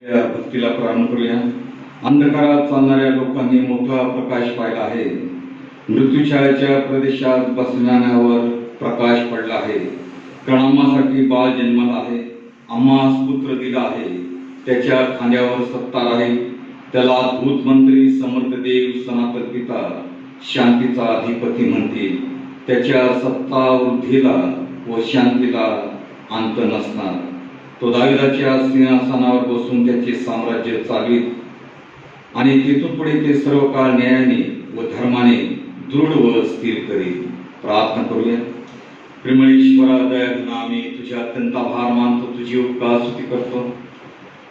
या भक्तीला प्रारंभ करूया. अंधकारात चालणाऱ्या लोकांनी मोठा प्रकाश पाहिला आहे. मृत्यूछायाच्या प्रदेशात बसण्यावर प्रकाश पडला आहे. कणामासाठी बाळ जन्मला आहे. आम्हास पुत्र दिला आहे. त्याच्या खांद्यावर सत्ता राहील. त्याला अद्भुत मंत्री, समर्थ देव, सनातन पिता, शांतीचा अधिपती म्हणतील. त्याच्या सत्ता वृद्धीला व शांतीला अंत नसणार. तो दाविदाच्या सिंहासनावर बसून त्याचे साम्राज्य चालवीत आणि तिथून पुढे ते सर्व काळ न्यायाने व धर्माने दृढ व स्थिर करील. प्रार्थना करूया. प्रेमळ ईश्वरा, दयाघन, आम्ही तुझ्या अत्यंत आभार मानतो, तुझी उपकार स्तुती करतो,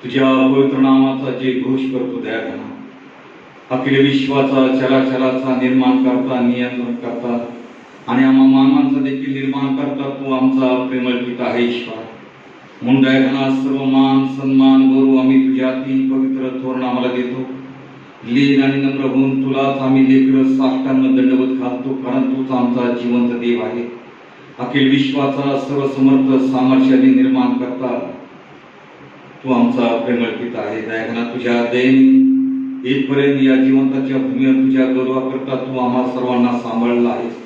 तुझ्या पवित्र नामाचा जय घोष करतो. दयाघन, अखिल विश्वाचा, चराचराचा निर्माण करता, नियंत्रण करता आणि आम्हा मानवांचा देखील निर्माण करता तू आमचा प्रेमळ पिता आहे. ईश्वर म्हणून दयाघना सर्व मान, सन्मान, गौरव आम्ही तुझ्या अति पवित्र थोर नामाला देतो. लीन आणि नम्र होऊन तुलाच आम्ही लेकरं साष्टांग दंडवत घालतो, कारण तूच आमचा जिवंत देव आहे. अखिल विश्वाचा सर्व समर्थ सामर्थ्याने निर्माण करता तू आमचा प्रेमळ पिता आहे. दयाघना तुझ्या दयेने इथपर्यंत या जिवंताच्या भूमीवर तुझ्या गौरवाकरता तू आम्हा सर्वांना सांभाळला आहेस.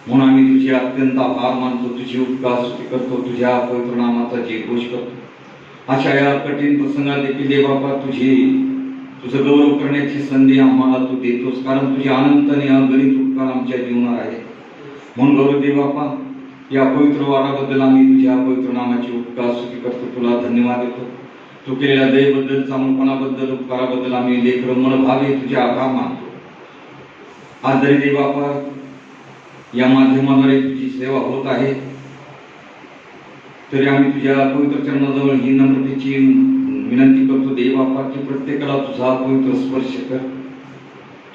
म्हणून आम्ही तुझे अत्यंत आभार मानतो, तुझी उपकार स्तुती करतो, तुझ्या पवित्र नामाचा जय घोष करतो. अशा या कठीण प्रसंगात देखील देव बाबा तुझं गौरव करण्याची संधी आम्हाला तू देतोस, कारण तुझे अनंत आणि अगणित उपकार आमच्या जीवनात आहे. म्हणून गौरव देव बाबा, या पवित्र वाराबद्दल आम्ही तुझ्या पवित्र नामाची उपकार स्तुती करतो, तुला धन्यवाद देतो. तू केलेल्या दयेबद्दल, चांगुलपणाबद्दल, उपकाराबद्दल आम्ही लेकरं मनभावे तुझे आभार मानतो. आज जरी देव बाबा या माध्यमाद्वारे तुझी सेवा होत आहे, तरी आम्ही तुझ्या पवित्र चरणाजवळ ही नम्रतेची विनंती करतो देव बापा, की प्रत्येकाला तुझा पवित्र स्पर्श कर.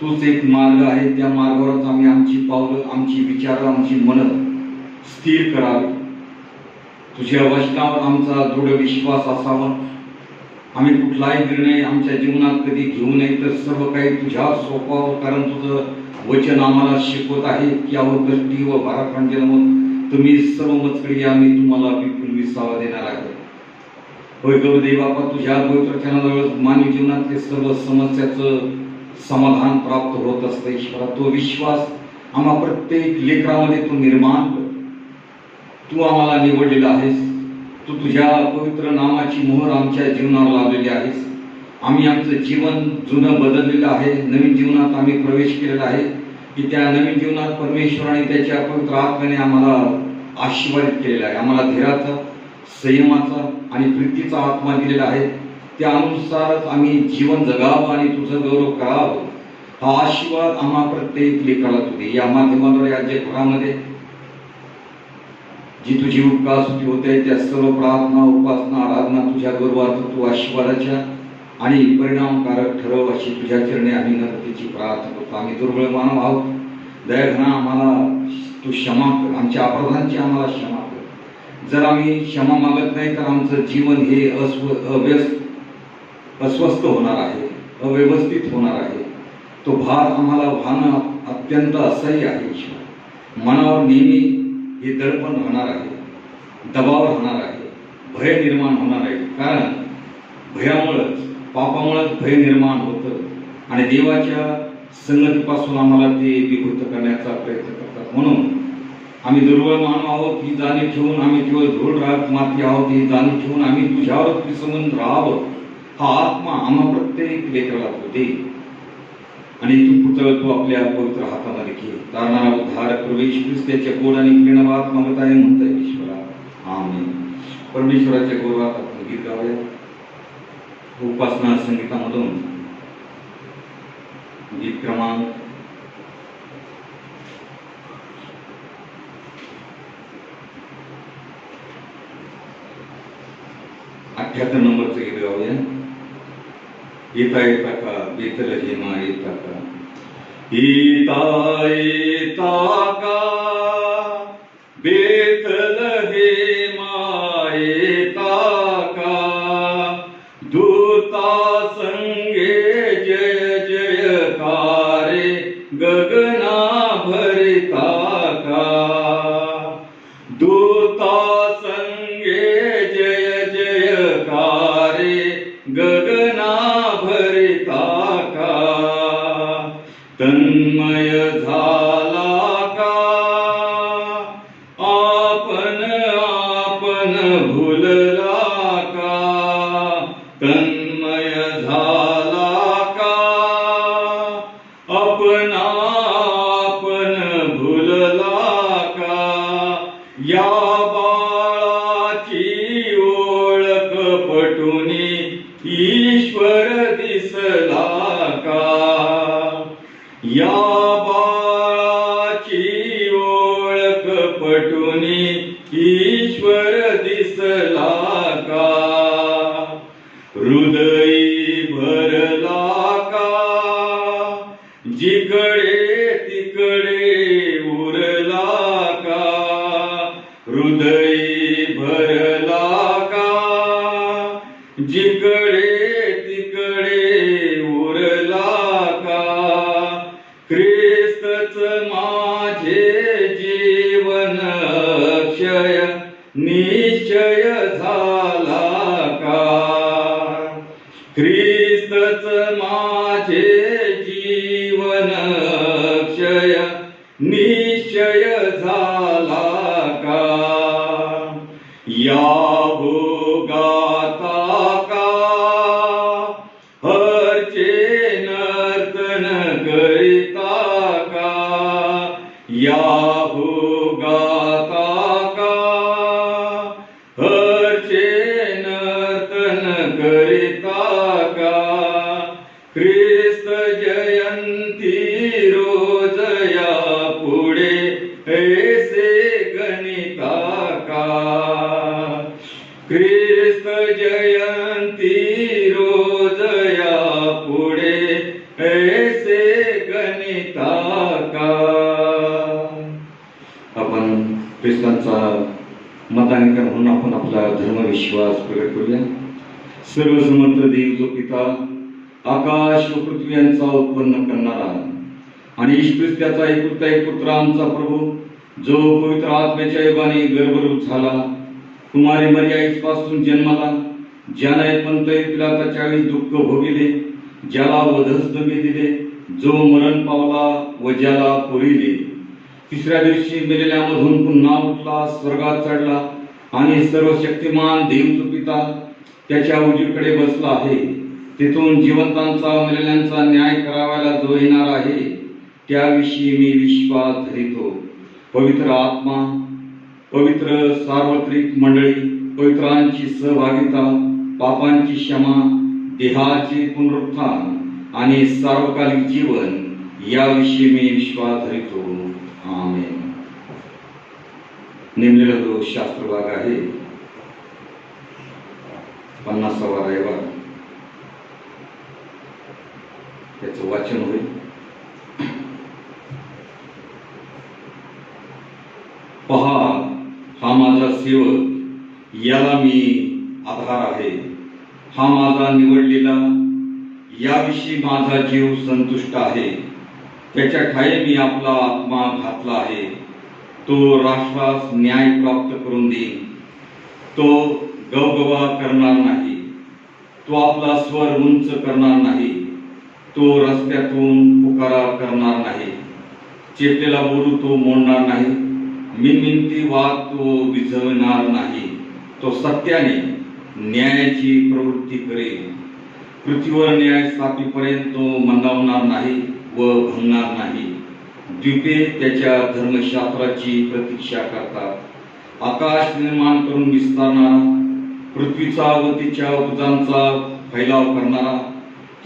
तूच एक मार्ग आहे, त्या मार्गावरच आम्ही आमची पावलं, आमची विचार, आमची मन स्थिर करावी. तुझ्या वचनावर आमचा दृढ विश्वास असावा. आम्ही कुठलाही निर्णय आमच्या जीवनात कधी घेऊ नये, तर सर्व काही तुझ्या सोपावं, कारण तुझं वचन आम्हाला शिकवत आहे की अहो कष्टी व भाराक्रांती तुम्ही सर्व मजकडी आम्ही तुम्हाला विपुल विसावा देणार आहे. होय गौ देव बाबा, तुझ्या पवित्र चरणाजवळ मानवी जीवनातले सर्व समस्याचं समाधान प्राप्त होत असतं. ईश्वरा, तो विश्वास आम्हा प्रत्येक लेकरामध्ये तू निर्माण कर. तू आम्हाला निवडलेला आहेस. तू तुझ्या पवित्र नामाची मोहर आमच्या जीवनावर लावलेली आहेस. आम्ही आमचं जीवन जुनं बदललेलं आहे. नवीन जीवनात आम्ही प्रवेश केलेला आहे, की त्या नवीन जीवनात परमेश्वराने त्याच्या पवित्र आत्म्याने आम्हाला आशीर्वादित केलेला आहे. आम्हाला धैर्याचा, संयमाचा आणि प्रीतीचा आत्मा दिलेला आहे. त्यानुसारच आम्ही जीवन जगावं आणि तुझं गौरव करावं. हा आशीर्वाद आम्हा प्रत्येक लेकराला तू दे. या माध्यमाद्वारे या जगभरामध्ये जी तुझी उपकार स्तुती होते, त्या सर्व प्रार्थना, उपासना, आराधना तुझ्या गौरवार्थ तू आशीर्वादाच्या आणि परिणामकारक ठरव, अशी तुझ्या चरणी आम्ही नम्रतेची प्रार्थना करतो. आम्ही दुर्बळ मानव आहोत. दयाघना आम्हाला तू क्षमा कर. आमच्या अपराधांची आम्हाला क्षमा कर. जर आम्ही क्षमा मागत नाही तर आमचं जीवन हे अस्वस्थ होणार आहे, अव्यवस्थित होणार आहे. तो भार आम्हाला वाहणं अत्यंत असह्य आहे. ईश्वर, मनावर नेहमी हे दडपण राहणार आहे, दबाव राहणार आहे, भय निर्माण होणार आहे. कारण भयामुळंच, पापामुळंच भय निर्माण होतं आणि देवाच्या संगतीपासून आम्हाला ते विकृत करण्याचा प्रयत्न करतात. म्हणून आम्ही दुर्बळ मानव आहोत ही जाणीव ठेवून, आम्ही केवळ धूळ राहत माती आहोत ही जाणीव ठेवून आम्ही तुझ्यावरच विसरून राहावं. हा आत्मा आम्हा प्रत्येक लेकराला तू दे आणि तू पुतळ तू आपल्या पवित्र हातामध्ये घे. तारणारा उद्धारक प्रवेश ख्रिस्ताच्या गोड आणि प्रेमभावात मागत आहे म्हणता ईश्वरा, आमेन. परमेश्वराच्या गौरवात आपण गीत गाऊया. उपासना संगीतामधून गीत क्रमांक 78 नंबरचं गीत गाऊया. येता येता का बेथलेहेमा येता का, येता येता का बेथलेहेमा येता का, दूता संगे जय जयकारे गगना भरिता का, दूता संगे जय जयकारे गगना ईश्वर दिसला का? या बाळाची ओळख पटुनी ईश्वर दिसला का? हृदयी भरला का? जिकडे तिकडे उरला का? हृदयी भरला का? जिकडे तिकडे उरला का? ख्रिस्तच माझे जीवन अक्षय निश्चय झाला का? ख्रिस्तच माझे जीवन अक्षय निश्चय झाला का? या भोगाता का हरचे नर्तन करिता का? या भोगाता का हरचे नर्तन करिता का? ख्रिस्त जयंती रोज या पुढे ऐसे गणिता का? ख्रिस्त जयंती रोज या पुढे ऐसे गणिता का? आपण ख्रिस्तांचा मतांकन म्हणून आपण आपला धर्मविश्वास प्रकट करूया. सर्वसमर्थ देव जो पिता, आकाश व पृथ्वी यांचा उत्पन्न करणारा आणि ईश्वर त्याचा एकुलता एक पुत्र आमचा प्रभू, जो पवित्र आत्म्याच्या योगाने गर्भरूप झाला, कुमारी मरियाईपासून जन्माला, ज्याने पंतय पिलाताच्या वेळी दुःख भोगिले, ज्याला वधस्तंभी दिले, जो मरण पावला व ज्याला पुरिले, तिसऱ्या दिवशी मेलेल्यामधून पुन्हा उठला, स्वर्गात चढला आणि सर्वशक्तिमान देव पिता त्याच्या उजवीकडे बसला आहे. तेथून जिवंतांचा मेलेल्यांचा न्याय करावायला जो येणार आहे, त्याविषयी मी विश्वास धरितो. पवित्र आत्मा, पवित्र सार्वत्रिक मंडळी, पवित्रांची सहभागिता, पापांची क्षमा, देहाचे पुनरुत्थान आणि सार्वकालिक जीवन याविषयी मी विश्वास धरितो. आमेन. नेमलेला जो शास्त्र भाग आहे 50वा रविवार, त्याचं वाचन होईल. पहा, हा माझा सेवक, याला मी आधार आहे. हा माझा निवडलेला, याविषयी माझा जीव संतुष्ट आहे. त्याच्या ठाई मी आपला आत्मा घातला आहे. तो राष्ट्रास न्याय प्राप्त करून देईल. तो गवगवा करणार नाही. तो आपला स्वर उंच करणार नाही. तो रस्त्यातून पुकारा करणार नाही. चेपलेला बोलू तो मोडणार नाही. मिनमिनती वाद तो विझवणार नाही. तो सत्याने न्यायाची प्रवृत्ती करेल. पृथ्वीवर न्याय स्थापीपर्यंत तो मंदावणार नाही व भंगणार नाही. द्वीपे त्याच्या धर्मशास्त्राची प्रतीक्षा करतात. आकाश निर्माण करून विस्तारणारा, पृथ्वीचा व तिच्या उपजांचा फैलाव करणारा,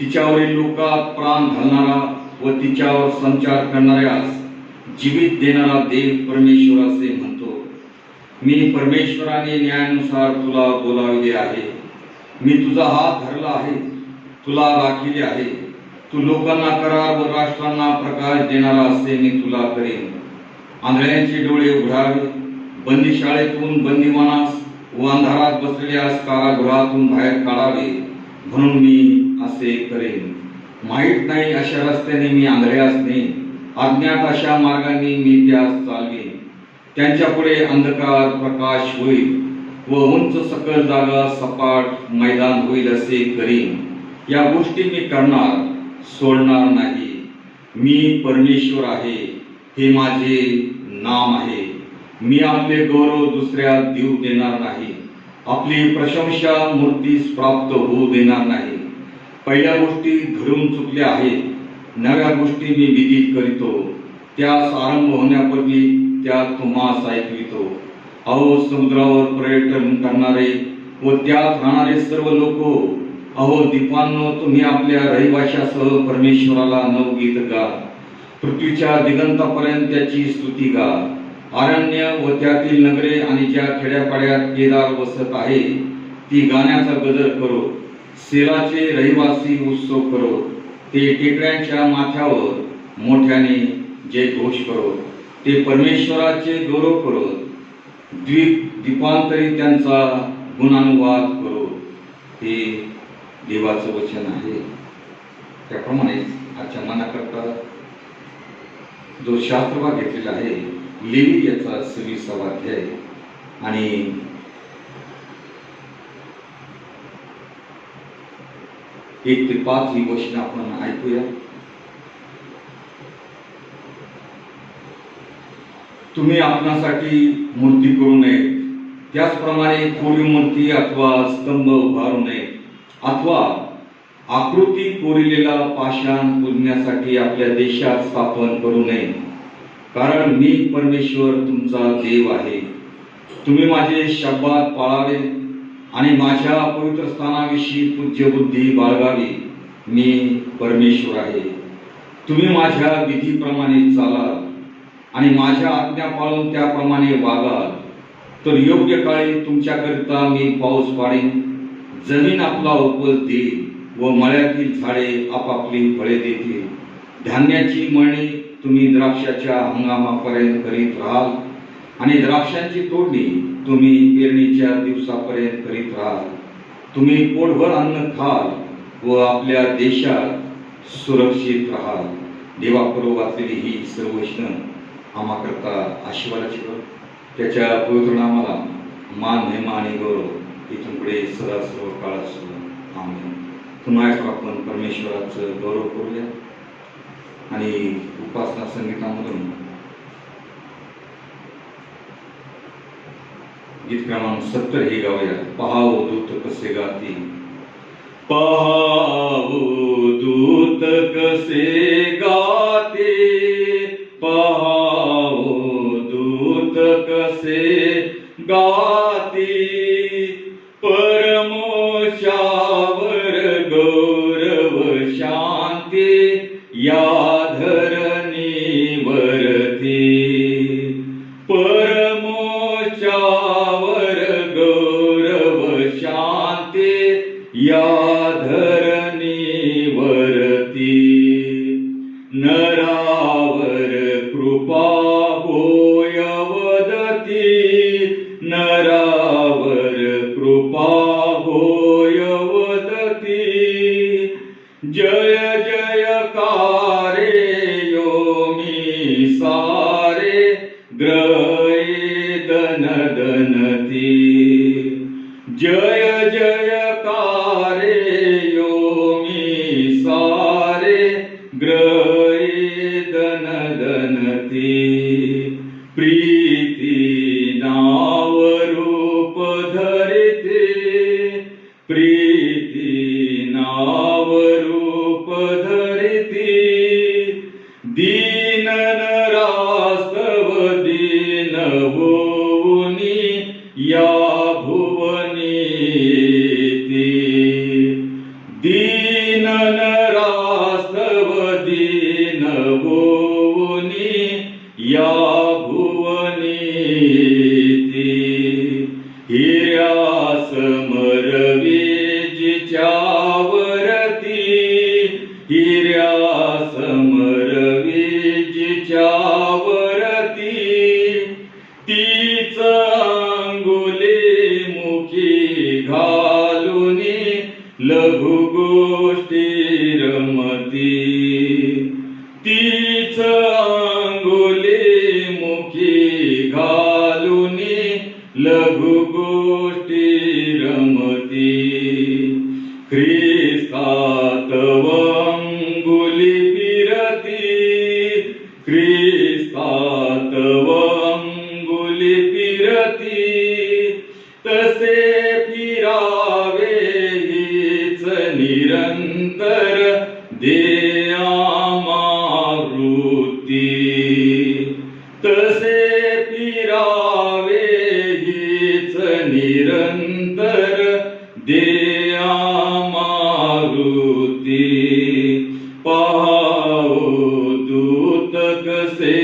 तिच्यावरील लोकात प्राण घालणारा व तिच्यावर संचार करणाऱ्यास जीवित देणारा देव परमेश्वर असे म्हणतो. मी परमेश्वराने न्यायानुसार तुला बोलाविले आहे. मी तुझा हात धरला आहे, तुला राखिले आहे. तू लोकांना करार व राष्ट्रांना प्रकाश देणारा असे मी तुला करेन. आंधळ्यांचे डोळे उघडावे, बंदीशाळेतून बंदीवानास व अंधारात बसलेल्यास कारागृहातून बाहेर काढावे, म्हणून मी असे करेन. माहीत नाही अशा रस्त्याने मी आंधळ्यास नेईन. अज्ञात अशा मार्गाने मी त्यास चालवेन. त्यांच्या पुढे अंधकार प्रकाश होईल व उंच सकल जागा सपाट मैदान होईल असे करीन. या गोष्टी मी करणार, सोडणार नाही. मी परमेश्वर आहे, हे माझे नाम आहे. मी आपले गौरव दुसऱ्या देऊ देणार नाही. आपली प्रशंसा मूर्तीस प्राप्त होऊ देणार नाही. पहिल्या गोष्टी घडून चुकल्या आहेत, नव्या गोष्टी मी विदित करीतो. त्यास आरंभ होण्यापूर्वी त्यात तुम्हास ऐकवितो. अहो, समुद्रावर पर्यटन करणारे व त्यात राहणारे सर्व लोक, अहो दीपांनो, तुम्ही आपल्या रहिवाशासह परमेश्वराला नवगीत गा. पृथ्वीच्या दिगंतापर्यंत त्याची स्तुती गा. अरण्य व त्यातील नगरे आणि ज्या खेड्यापाड्यात केदार वसत आहे ती गाण्याचा गजर करो. सेलाचे रहिवासी उत्सव करो. ते टेकड्यांच्या माथ्यावर मोठ्याने जय घोष करो. ते परमेश्वराचे गौरव करो. द्वीपांतरी त्यांचा गुणानुवाद करो. हे देवाचं वचन आहे. त्याप्रमाणे आजच्या मनाकरता जो शास्त्रभाग घेतलेला आहे लेवी याचा 26वा अध्याय आणि 1 ते 5 ही वचनं आपण ऐकूया. तुम्ही आपणासाठी मूर्ती करू नये, त्याचप्रमाणे कोरीव मूर्ती अथवा स्तंभ उभारू नये, अथवा आकृती कोरिलेला पाषाण पूजण्यासाठी आपल्या देशात स्थापन करू नये, कारण मी परमेश्वर तुमचा देव आहे. तुम्ही माझे शब्दात पाळावे आणि माझ्या पवित्र स्थानाविषयी पूज्य बुद्धी बाळगावी. मी परमेश्वर आहे. तुम्ही माझ्या विधीप्रमाणे चालाल आणि माझ्या आज्ञा पाळून त्याप्रमाणे वागाल, तर योग्य काळी तुमच्याकरिता मी पाऊस पाडेन, जमीन आपला उपज देईल व मळ्यातील झाडे आपापली फळे देतील. धान्याची मळणी तुम्ही द्राक्षाच्या हंगामापर्यंत करीत राहाल आणि द्राक्षांची तोडणी तुम्ही पेरणीच्या दिवसापर्यंत करीत राहाल. तुम्ही पोटभर अन्न खाल व आपल्या देशात सुरक्षित राहाल. देवाकरो वाचलेली ही सर्व वचनं आम्हाकरता आशीर्वादाची कर. त्याच्या पवित्र नामाला मान, महिमा आणि गौरव इथून पुढे सदा सर्व काळात सुरू. आमेन. पुन्हा एकदा आपण परमेश्वराचं गौरव करूया आणि उपासना संगीतामधून गीत क्रमांक 70 हे गाऊया. पहावो दूत कसे गाती. पहावो दूत कसे गाते, पहावो दूत कसे गाती, परमोशावर गौरव शांती या धरणीवरती. परमोशावर गौरव शांती या धरणीवरती. नरावर कृपा होय वदती, नरावर कृपा होय वदती. जय जयकारे योमी सारे ग्रहे दनदनती. जय जयकारे योमी सारे ग्रहे दनदनती. प्रीती नाव रूप धरिते, प्रीती नाव रूप धरिते. दीन नरास्तव दीन होऊनी या भुवनी ती. दीन नरास्तव दीन होऊनी या भुवनी ती. हिऱ्या समरवी जिच्यावरती, हिऱ्या समरवी जिच्यावरती. तीच अंगुली मुखी घालुनी लघु गोष्टी रमती. तीच अंगुली मुखी घालुनी लघु गोष्टी रमती. ख्रिस्तात अंगुली फिरती, ख्रिस्तात अंगुली फिरती. तसे फिरावे हीच निरंतर दे आमावृत्ती. तसे फिरावे हीच निरंतर दे आमावृत्ती. पाहो दूत कसे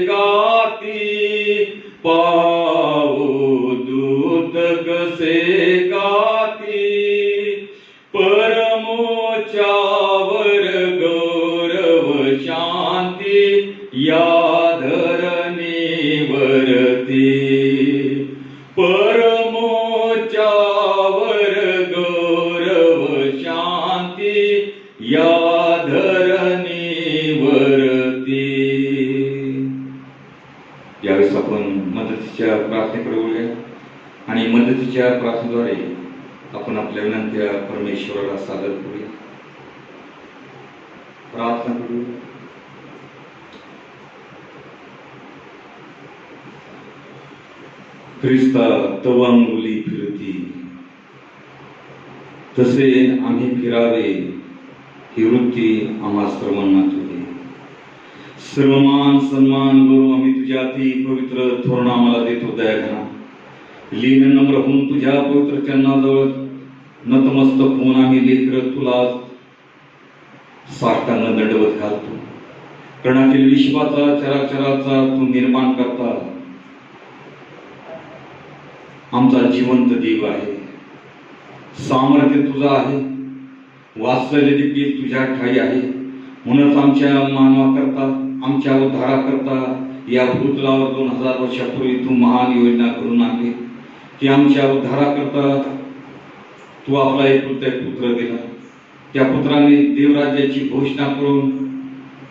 गाती, पाहो दूत कसे गाती, परमोच्चावर गौरव शांती या धरणीवरती, परमोच्चावर गौरव शांती या धरणीवरती. यावेळेस आपण मदतीच्या प्रार्थनेकडे वळूया आणि मदतीच्या प्रार्थनेद्वारे आपण आपल्या विनंत्या परमेश्वराला सादर करूया. प्रार्थना करूया. ख्रिस्ता तव अंगुली फिरती, तसे आम्ही फिरावे ही वृत्ती आम्हा सर्वांना तुझे. सर्वमान सन्मान करू आम्ही तुझ्या अति पवित्र थोर नामाला देतो दयाघना. लीन नम्र होऊन तुझ्या पवित्र चरणाजवळ नतमस्तक होऊन आम्ही लेकर तुला साष्टांग दंडवत घालतो. कर्णातील विश्वाचा चराचराचा तू निर्माण करता आमचा जिवंत देव आहे. सामर्थ्य तुझा आहे, वात्सल्य देखील तुझ्या ठाई आहे. म्हणूनच आमच्या मानवाकरता, आमच्या उद्धाराकरता या भूतलावर 2000 वर्षापूर्वी तू महान योजना करून आणली की आमच्या उद्धाराकरता तू आपला एकुलता एक पुत्र दिला. त्या पुत्राने देवराज्याची घोषणा करून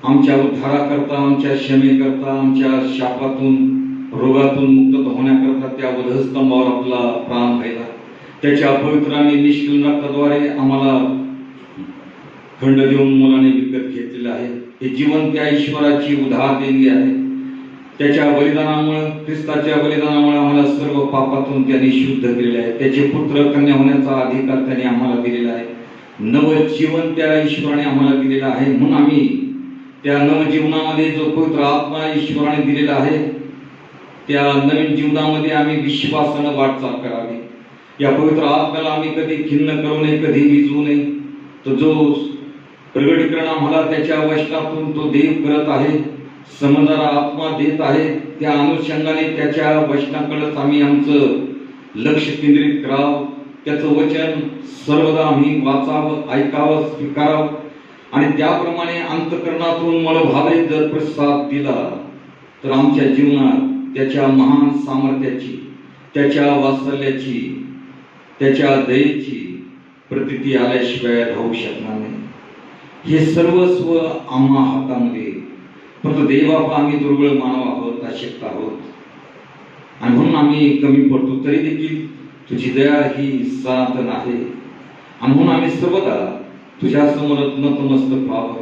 आमच्या उद्धाराकरता, आमच्या क्षमेकरता, आमच्या शापातून, रोगातून मुक्त होण्याकरता त्या वधस्तंभावर आपला प्राण व्हायला. त्याच्या पवित्र आणि निष्कल रक्ताद्वारे आम्हाला खंड देऊन मुलाने विकत घेतलेलं आहे. हे जीवन त्या ईश्वराची उधार देणगी आहे. त्याच्या बलिदानामुळे, ख्रिस्ताच्या बलिदानामुळे आम्हाला सर्व पापातून त्यांनी शुद्ध केलेले आहे. त्याचे पुत्र कन्या होण्याचा अधिकार त्याने आम्हाला दिलेला आहे. नवजीवन त्या ईश्वराने आम्हाला दिलेलं आहे. म्हणून आम्ही त्या नवजीवनामध्ये जो पवित्र आत्मा ईश्वराने दिलेला आहे त्या नवीन जीवनामध्ये आम्ही विश्वासानं वाटचाल करावी. या पवित्र आत्म्याला आम्ही कधी खिन्न करू नये, कधी विजवू नये. तो जो प्रगटीकरण आम्हाला त्याच्या वचनातून तो देव करत आहे, समजणारा आत्मा देत आहे, त्या अनुषंगाने त्याच्या वचनाकडेच आम्ही आमचं लक्ष केंद्रित करावं. त्याचं वचन सर्वदा आम्ही वाचावं, ऐकावं, स्वीकारावं आणि त्याप्रमाणे अंतःकरणातून मनोभावे जर प्रसाद दिला तर आमच्या जीवनात त्याच्या महान सामर्थ्याची, त्याच्या वात्सल्याची, त्याच्या दयेची प्रतीती आल्याशिवाय राहू शकणार नाही. हे सर्वस्व आम्हा हातामध्ये, परंतु देवापा आम्ही दुर्बळ मानव आहोत, अशक्त आहोत आणि म्हणून आम्ही कमी पडतो. तरी देखील तुझी दया ही सनातन आहे आणि म्हणून आम्ही सर्वदा तुझ्या समोर नतमस्तक व्हावं,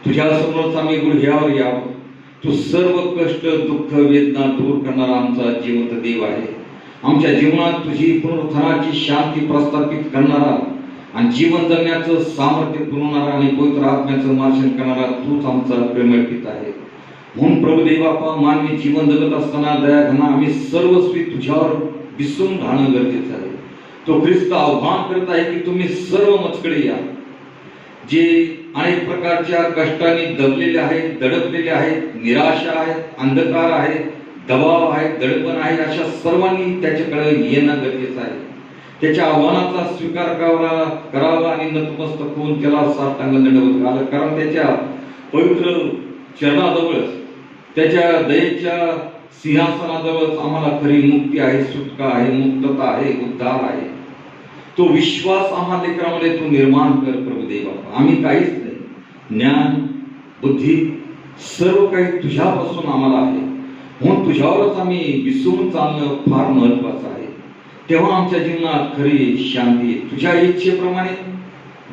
तुझ्या समोरच आम्ही गुढग्यावर यावं. तू सर्व कष्ट, दुःख, वेदना दूर करणारा आमचा जिवंत देव आहे. आमच्या जीवनात तुझी पुनरुत्थानाची शांती प्रस्थापित करणारा आणि जीवन जगण्याचं सामर्थ्य पुरवणारा आणि पवित्र आत्म्याचं मार्शन करणारा तूच आमचा प्रेमळ पिता आहे. म्हणून प्रभू देवापा, मानवी जीवन जगत असताना दयाघना आम्ही सर्वस्वी तुझ्यावर विसरून राहणं गरजेचं आहे. तो ख्रिस्त आव्हान करत आहे की तुम्ही सर्व मजकडे या, जे अनेक प्रकारच्या कष्टाने दबलेले आहेत, दडपलेले आहेत, निराशा आहेत, अंधकार आहे, दबाव आहे, दडपण आहे, अशा सर्वांनी त्याच्याकडे येणं गरजेचं आहे. त्याच्या आव्हानाचा स्वीकार करावा आणि नतमस्तक होऊन त्याला साष्टांग दंडवत घालावं. कारण त्याच्या पवित्र चरणाजवळच, त्याच्या दयेच्या सिंहासनाजवळच आम्हाला खरी मुक्ती आहे, सुटका आहे, मुक्तता आहे, उद्धार आहे. तो विश्वास आम्हा लेकरामध्ये तू निर्माण कर प्रभू देवा. आम्ही काहीच नाही, ज्ञान, बुद्धी सर्व काही तुझ्यापासून आम्हाला आहे. म्हणून तुझ्यावरच आम्ही विसरून चालणं फार महत्वाचं आहे. तेव्हा आमच्या जीवनात खरी शांती आहे. तुझ्या इच्छेप्रमाणे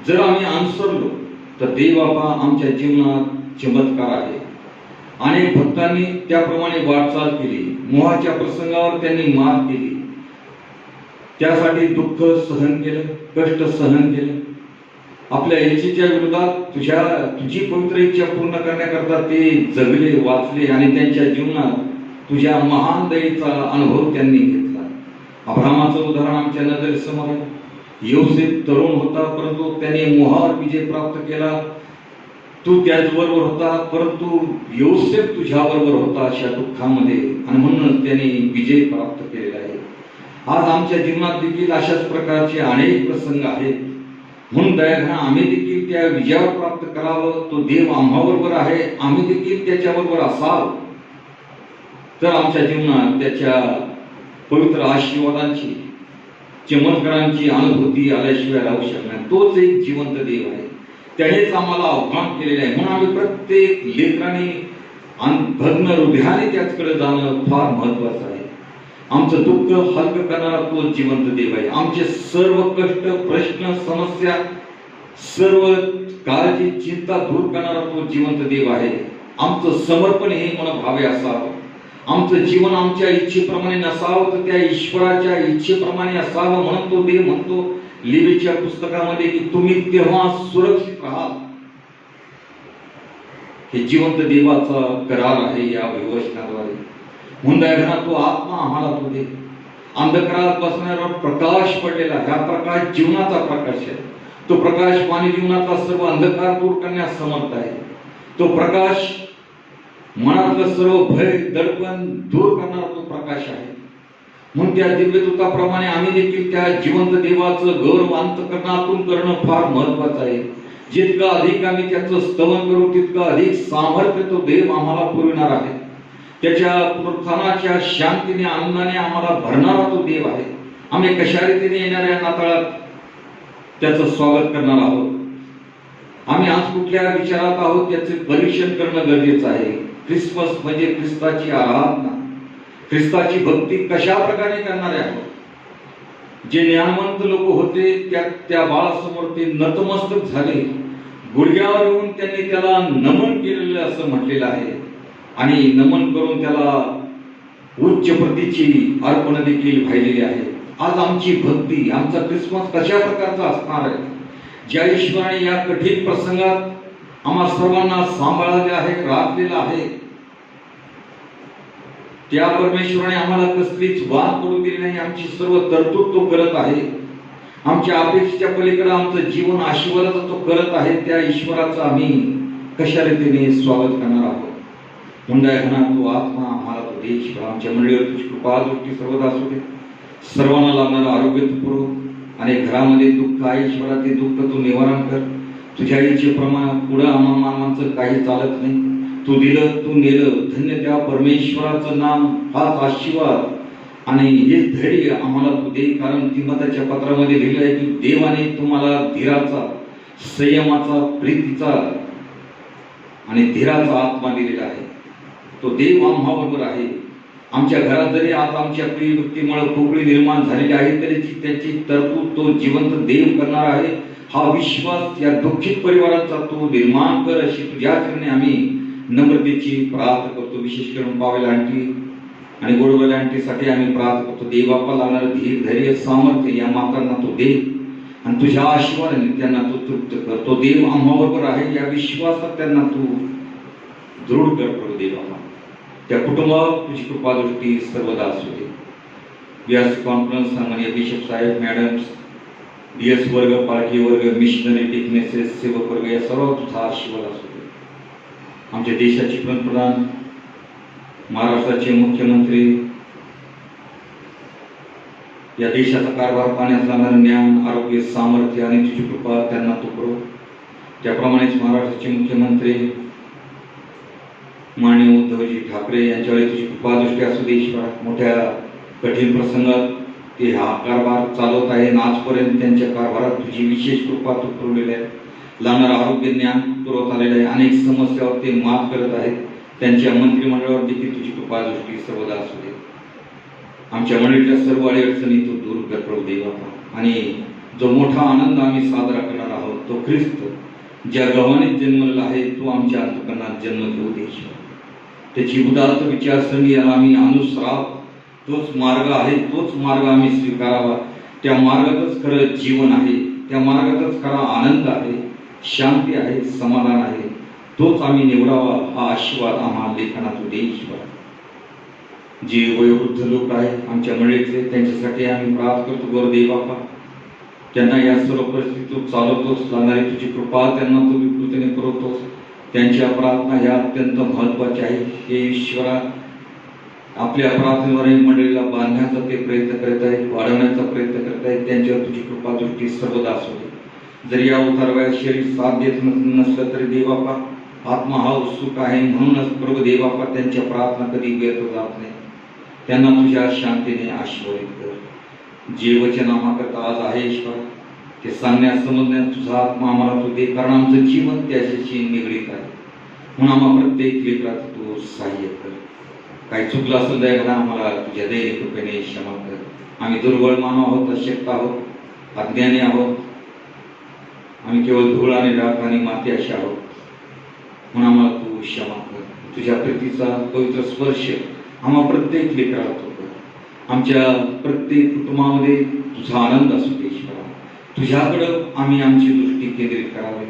जर आम्ही अनुसरलो तर देवापा आमच्या जीवनात चमत्कार आहे. अनेक भक्तांनी त्याप्रमाणे वाटचाल केली, मोहाच्या प्रसंगावर त्यांनी मात केली, त्यासाठी दुःख सहन केलं, कष्ट सहन केलं. आपल्या इच्छेच्या विरोधात तुझी पवित्र इच्छा पूर्ण करण्याकरता ते जगले, वाचले आणि त्यांच्या जीवनात तुझ्या महान दयेचा अनुभव त्यांनी घेतला. अब्राहमाचं उदाहरण आमच्या नजरेसमोर आहे. योसेफ तरुण होता, परंतु त्याने मोहावर विजय प्राप्त केला. तू त्याचबरोबर होता, परंतु योसेफ तुझ्याबरोबर होता अशा दुःखामध्ये, आणि म्हणूनच त्याने विजय प्राप्त केलेला आहे. आज आमच्या जीवनात देखील अशाच प्रकारचे अनेक प्रसंग आहेत. म्हणून दयाघना आम्ही देखील त्या विजयावर प्राप्त करावं. तो देव आम्हाबरोबर आहे, आम्ही देखील त्याच्याबरोबर असावं, तर आमच्या जीवनात त्याच्या पवित्र आशीर्वादांची, चमत्कारांची अनुभूती आल्याशिवाय राहू शकणार. तोच एक जिवंत देव आहे, त्यानेच आम्हाला आव्हान केलेले आहे. म्हणून आम्ही प्रत्येक लेकराने आणि भग्न हृदयाने त्याचकडे जाणं फार महत्वाचं आहे. आमचं दुःख हलकं करणारा तो जिवंत देव आहे. आमचे सर्व कष्ट, प्रश्न, समस्या, सर्व काळजी, चिंता दूर करणारा तो जिवंत देव आहे. आमचं समर्पण हे मनोभावे असावं. आमचं जीवन आमच्या इच्छेप्रमाणे नसावं, तर त्या ईश्वराच्या इच्छेप्रमाणे असावं. म्हणून तो देव म्हणतो लेवीच्या पुस्तकामध्ये की तुम्ही तेव्हा सुरक्षित राहाल. हे जिवंत देवाचा करार आहे या विवचनाद्वारे. म्हणून दयाघना तो आत्मा आम्हाला तो दे. अंधकारात बसणारा प्रकाश पडलेला, ह्या प्रकाश जीवनाचा प्रकाश आहे. तो प्रकाश मानवी जीवनाचा सर्व अंधकार दूर करण्यास समर्थ आहे. तो प्रकाश मनातलं सर्व भय, दडपण दूर करणारा तो प्रकाश आहे. म्हणून त्या दिव्यदूताप्रमाणे आम्ही देखील त्या जिवंत देवाचं गौरव अंतःकरणातून करणं फार महत्वाचं आहे. जितकं अधिक आम्ही त्याचं स्तवन करू, तितकं अधिक सामर्थ्य तो देव आम्हाला पुरविणार आहे. त्याच्या पुनरुत्थानाच्या शांतीने, आनंदाने आम्हाला भरणारा तो देव आहे. आम्ही कशा रीतीने येणाऱ्या नाताळात त्याचं स्वागत करणार आहोत. आम्ही आज कुठल्या विचारात आहोत त्याचे परीक्षण करणं गरजेचं आहे. ख्रिसमस म्हणजे ख्रिस्ताची आराधना, ख्रिस्ताची भक्ती कशा प्रकारे करणारे आहोत. जे ज्ञानवंत लोक होते त्या बाळासमोर ते नतमस्तक झाले, गुडघ्यावर येऊन त्यांनी त्याला नमन केलेलं असं म्हटलेलं आहे. आणि नमन करून त्याला उच्च प्रतीची अर्पण देखील वाहिलेली आहे. आज आमची भक्ती, आमचा ख्रिसमस कशा प्रकारचा असणार आहे. ज्या ईश्वराने या कठीण प्रसंगात आम्हा सर्वांना सांभाळले आहे, राखलेला आहे, त्या परमेश्वराने आम्हाला कसलीच वाद पडू दिली नाही. आमची सर्व तरतूद तो करत आहे. आमच्या अपेक्षेच्या पलीकडे आमचं जीवन आशीर्वादाचं तो करत आहे. त्या ईश्वराचं आम्ही कशा रीतीने स्वागत करणार आहोत. मुंडायघना तो आत्मा आम्हाला तो देश, आमच्या मंडळीवर तुझी कृपा दृष्टी सर्वदा असू दे. सर्वांना लागणारं आरोग्य तू पुरव. आणि घरामध्ये दुःख आहे ईश्वरा, ते दुःख तू निवारण कर. तुझ्या इच्छेप्रमाणे पुढं आम्हा मानवांचं काही चालत नाही. तू दिलं, तू नेलं, धन्य त्या परमेश्वराचं नाम, हाच आशीर्वाद आणि हेच धैर्य आम्हाला तू दे. कारण तिमोथेच्या पत्रामध्ये लिहिलं आहे की देवाने तुम्हाला धीराचा, संयमाचा, प्रीतीचा आणि धीराचा आत्मा दिलेला आहे. तो देव आम्हाबरोबर आहे. आमच्या घरात जरी आज आमच्या प्रिय व्यक्तीमुळे पोकळी निर्माण झालेली आहे, तरी त्याची तरतूद तो जिवंत देव करणार आहे. हा विश्वास या दुःखित परिवाराचा तो निर्माण कर, अशी तुझ्या चरणी आम्ही नम्रतेची प्रार्थना करतो. विशेष करून पावेल आंटी आणि गोडवेल आंटीसाठी आम्ही प्रार्थना करतो. देवापा लागणारं धीर, धैर्य, सामर्थ्य या मातांना तो दे आणि तुझ्या आशीर्वादाने त्यांना तू तृप्त कर. तो देव आम्हाबरोबर आहे या विश्वासात त्यांना तू दृढ कर. प्रभू देवा, त्या कुटुंबावर तुझी कृपा दृष्टी सर्वदा असू दे. व्यास कॉन्फरन्स सामान्य बिशप साहेब, मॅडम, DS वर्ग, पालखी वर्ग, मिशनरी, टेक्नेसेस, सेवक वर्ग या सर्व तुझा आशीर्वाद असू दे. आमच्या देशाचे पंतप्रधान, महाराष्ट्राचे मुख्यमंत्री, या देशाचा कारभार पाहण्यास लागणारं ज्ञान, आरोग्य, सामर्थ्य आणि तुझी कृपा त्यांना तू पुरव. त्याप्रमाणेच महाराष्ट्राचे मुख्यमंत्री माननीय उद्धवजी ठाकरे यांच्यावर तुझी कृपा दृष्टी असू दे. ईश्वरा, मोठ्या कठीण प्रसंगात ते हा कारभार चालवत आहे. आजपर्यंत त्यांच्या कारभारात तुझी विशेष कृपा तू पुरवलेली आहे. लागणारं आरोग्य, ज्ञान पुरवत आलेलं आहे. अनेक समस्यावर ते मात करत आहेत. त्यांच्या मंत्रिमंडळावर देखील तुझी कृपा दृष्टी सर्वदा असू दे. आमच्या मंडळीच्या सर्व अडचणी तू दूर कर प्रभू देवा. आणि जो मोठा आनंद आम्ही साजरा करणार आहोत, तो ख्रिस्त ज्या गव्हाने जन्मलेला आहे, तो आमच्या अंतःकरणात जन्म घेऊ दे. त्याची उदात्त विचारसरणी याला आम्ही अनुसरावं. तोच मार्ग आहे, तोच मार्ग आम्ही स्वीकारावा. त्या मार्गातच खरं जीवन आहे, त्या मार्गातच खरा आनंद आहे, शांती आहे, समाधान आहे. तोच आम्ही निवडावा. हा आशीर्वाद आम्हाला लेखना तू दे. ईश्वर, जे वयोवृद्ध लोक आहेत आमच्या मंडळीतले, त्यांच्यासाठी आम्ही प्रार्थना करतो. गुरुदेव बापा, त्यांना या सर्व परिस्थितीत चालवतोस, लागणारी तुझी कृपा त्यांना तू विकृतीने पुरवतोस. त्यांच्या प्रार्थना ह्या अत्यंत महत्वाच्या आहे. हे ईश्वरा, आपल्या प्रार्थनेद्वारे मंडळीला बांधण्याचा ते प्रयत्न करत आहेत, वाढवण्याचा प्रयत्न करत आहेत. त्यांच्यावर तुझी कृपा दृष्टी सर्वदा असू दे. जरी या उतारवयात शरीर साथ देत नसलं तरी देवापा, आत्मा हा उत्सुक आहे. म्हणूनच प्रभू देवापा, त्यांच्या प्रार्थना कधी व्यर्थ जात नाही. त्यांना तुझ्या शांतीने आशीर्वादित कर. जे वचन आम्हाकरता आज आहे ईश्वर, ते सांगण्यास समजण्यास तुझा आत्मा आम्हाला तू दे, कारण आमचं जीवन त्याच्याशी निगडीत आहे. म्हणून आम्हा प्रत्येक लेकराचं तू सहाय्य कर. काही चुकलं असेल दयाला आम्हाला तुझ्या दैवी कृपेने क्षमा कर. आम्ही दुर्बळ मानव आहोत, अशक्त आहोत, अज्ञानी आहोत. आम्ही केवळ धूळ आणि राख आणि माती असे आहोत. म्हणून आम्हाला तू क्षमा कर. तुझ्या प्रीतीचा पवित्र स्पर्श आम्हा प्रत्येक लेकराला तू कर. आमच्या प्रत्येक कुटुंबामध्ये तुझा आनंद असू दे ईश्वरा. तुझ्याकडं आम्ही आमची दृष्टी केंद्रित करावी,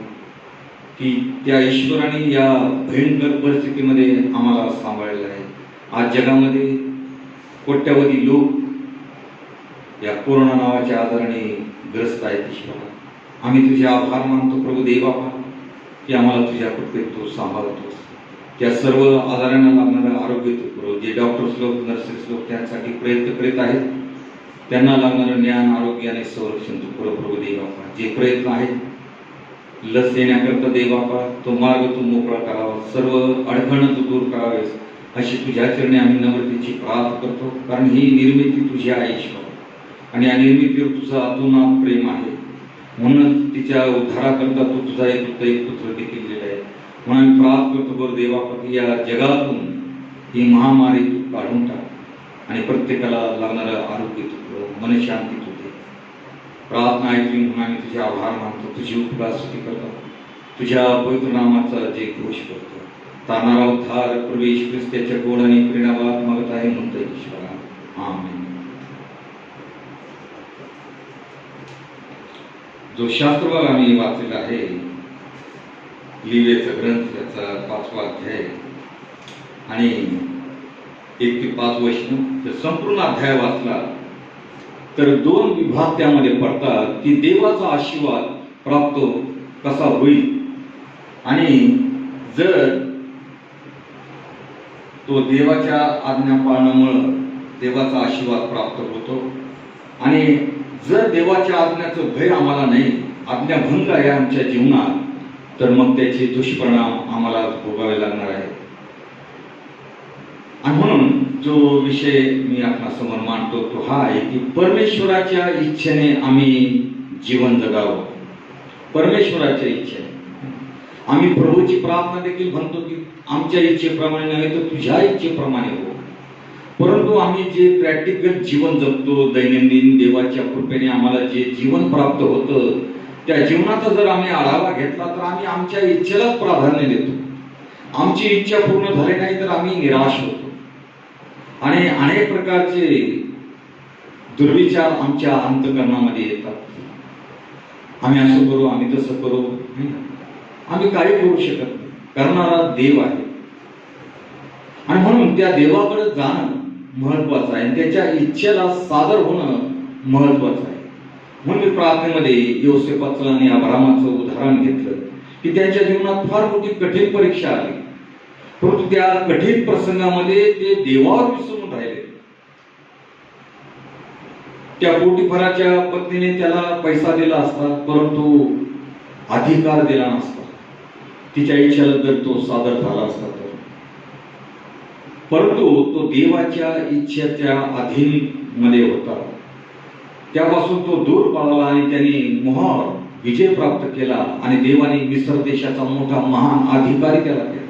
की त्या ईश्वराने या भयंकर परिस्थितीमध्ये आम्हाला सांभाळलेलं आहे. आज जगामध्ये कोट्यावधी लोक या कोरोना नावाच्या आजाराने ग्रस्त आहेत ईश्वरा. आम्ही तुझे आभार मानतो प्रभू देवापा, की आम्हाला तुझ्या कृपेत तू सांभाळतोस. त्या सर्व आजारांना लागणारं आरोग्य तू पुरव. जे डॉक्टर्स लोक, नर्सेस लोक त्यासाठी प्रयत्न करीत आहेत, त्यांना लागणारं ज्ञान, आरोग्य आणि संरक्षण तू पुरव प्रभू देवापा. जे प्रयत्न आहेत लस येण्याकरता देवापा, तो मार्ग तू मोकळा करावा, सर्व अडचण तू दूर करावेस, अशी तुझ्या चरणी आम्ही नम्रतेची प्रार्थना करतो. कारण ही निर्मिती तुझी आहे ईश्वर, आणि या निर्मितीवर तुझा अतुनात प्रेम आहे. म्हणूनच तिच्या उद्धाराकरता तू तुझा एक पुत्र देखील दिलेला आहे. म्हणून आम्ही प्रार्थना करतो बरं देवापा, की या जगातून ही महामारी तू काढून टाक आणि प्रत्येकाला लागणारं आरोग्य तू, मनशांती तू दे. प्रार्थना ऐकली म्हणून आम्ही तुझे आभार मानतो, तुझी उपकास्तुती करतो, तुझ्या पवित्र नामाचा जे घोष करतो. तारणारा उद्धार प्रवेश ख्रिस्ताच्या गोड आणि प्रेरणावाद मागत आहे म्हणतो ईश्वरा. आमेन. जो शास्त्रभाग आम्ही वाचलेला आहे, लिवेचा ग्रंथ, याचा 5वा अध्याय आणि 1 ते 5 वचन, जर संपूर्ण अध्याय वाचला तर 2 विभाग त्यामध्ये पडतात, की देवाचा आशीर्वाद प्राप्त कसा होईल, आणि जर तो देवाच्या आज्ञा पाळण्यामुळं देवाचा आशीर्वाद प्राप्त होतो, आणि जर देवाच्या आज्ञाचं भय आम्हाला नाही, आज्ञाभंग आहे आमच्या जीवनात, तर मग त्याचे दुष्परिणाम आम्हाला भोगावे लागणार आहे. आणि म्हणून जो विषय मी आपणासमोर मांडतो तो हा आहे, की परमेश्वराच्या इच्छेने आम्ही जीवन जगावं. परमेश्वराच्या इच्छेने आम्ही प्रभूची प्रार्थना देखील म्हणतो, की आमच्या इच्छेप्रमाणे नव्हे तर तुझ्या इच्छेप्रमाणे हो. परंतु आम्ही जे प्रॅक्टिकल जीवन जगतो, दैनंदिन देवाच्या कृपेने आम्हाला जे जीवन प्राप्त होतं, त्या जीवनाचा जर आम्ही आढावा घेतला तर आम्ही आमच्या इच्छेलाच प्राधान्य देतो. आमची इच्छा पूर्ण झाली नाही तर आम्ही निराश होतो, आणि अनेक प्रकारचे दुर्विचार आमच्या अंतःकरणामध्ये येतात. आम्ही असं करू, आम्ही तसं करू, आम्ही काही करू शकत नाही. करणारा देव आहे, आणि म्हणून त्या देवाकडे जाणं महत्वाचं आहे, त्याच्या इच्छेला सादर होणं महत्वाचं आहे. म्हणून मी प्रार्थनेमध्ये योसेफाचं आणि अब्रामाचं उदाहरण घेतलं, की त्यांच्या जीवनात फार मोठी कठीण परीक्षा आली, परंतु त्या कठीण प्रसंगामध्ये ते देवावर विसरून राहिले. त्या पोटिफराच्या पत्नीने त्याला पैसा दिला असता, परंतु अधिकार दिला नसता. तिच्या इच्छेला जर तो सादर झाला असता तर, परंतु तो देवाच्या इच्छेच्या अधीन मध्ये होता. त्यापासून तो दूर पळाला आणि त्याने मोहावर विजय प्राप्त केला, आणि देवाने मिस्र देशाचा मोठा महान अधिकारी त्याला केला.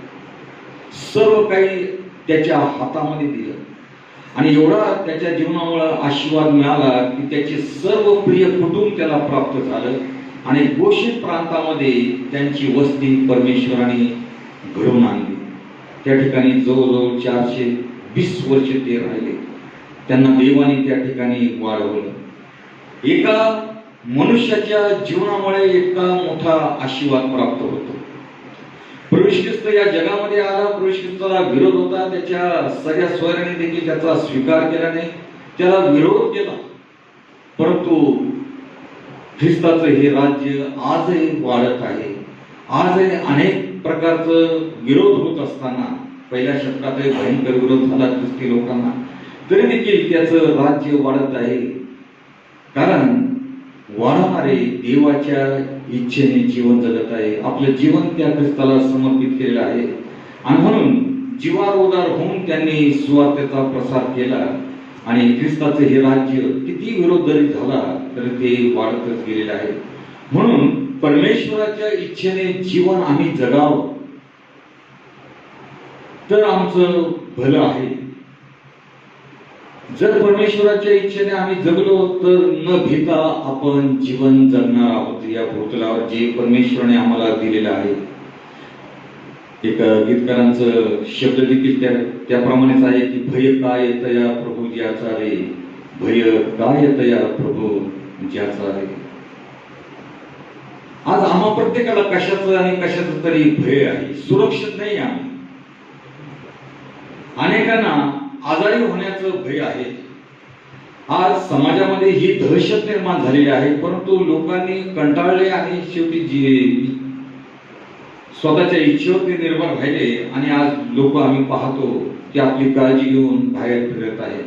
सर्व काही त्याच्या हातामध्ये दिलं, आणि एवढा त्याच्या जीवनामुळे आशीर्वाद मिळाला की त्याचे सर्व प्रिय कुटुंब त्याला प्राप्त झालं, आणि गोशित प्रांतामध्ये त्यांची वस्ती परमेश्वराने घडवून आणली. त्या ठिकाणी जवळजवळ 420 वर्ष ते राहिले. त्यांना देवाने त्या ठिकाणी वाढवलं. एका मनुष्याच्या जीवनामुळे इतका मोठा आशीर्वाद प्राप्त होतो. प्रभू ख्रिस्त या जगामध्ये आला, प्रभू ख्रिस्ताला विरोध होता, त्याच्या सगळ्या सोयऱ्याने देखील त्याचा स्वीकार केला नाही, त्याला विरोध केला. परंतु ख्रिस्ताचं हे राज्य आजही वाढत आहे. आजही अनेक प्रकारचं विरोध होत असताना, पहिल्या शतकातही भयंकर विरोध झाला ख्रिस्ती लोकांना, तरी देखील त्याचं राज्य वाढत आहे. कारण वाढणारे देवाच्या इच्छेने जीवन जगत आहे. आपलं जीवन त्या ख्रिस्ताला समर्पित केलेलं आहे आणि म्हणून जीवावर उदार होऊन त्यांनी सुवार्तेचा प्रसार केला आणि ख्रिस्ताचे हे राज्य किती विरोध जरी झाला तरी ते वाढतच गेलेले आहे. म्हणून परमेश्वराच्या इच्छेने जीवन आम्ही जगावं तर आमचं भलं आहे. जर परमेश्वराच्या इच्छेने आम्ही जगलो तर न भीता आपण जीवन जगणार आहोत या भूतलावर, जे परमेश्वराने आम्हाला दिलेलं आहे. एक गीतकारांचं शब्द देखील त्याप्रमाणेच आहे की भय काय तया प्रभू ज्याचा रे, भय काय तया प्रभू ज्याचा रे. आज आम्हा प्रत्येकाला कशाचं आणि कशाचं तरी भय आहे, सुरक्षित नाही आम्ही. अनेकांना आजारी होण्याचं भय आहे. आज समाजामध्ये ही दहशत निर्माण झालेली आहे, परंतु लोकांनी कंटाळले आणि शेवटी स्वतःच्या इच्छेवर ते निर्भर राहिले आणि आज लोक आम्ही पाहतो की आपली काळजी घेऊन बाहेर फिरत आहेत.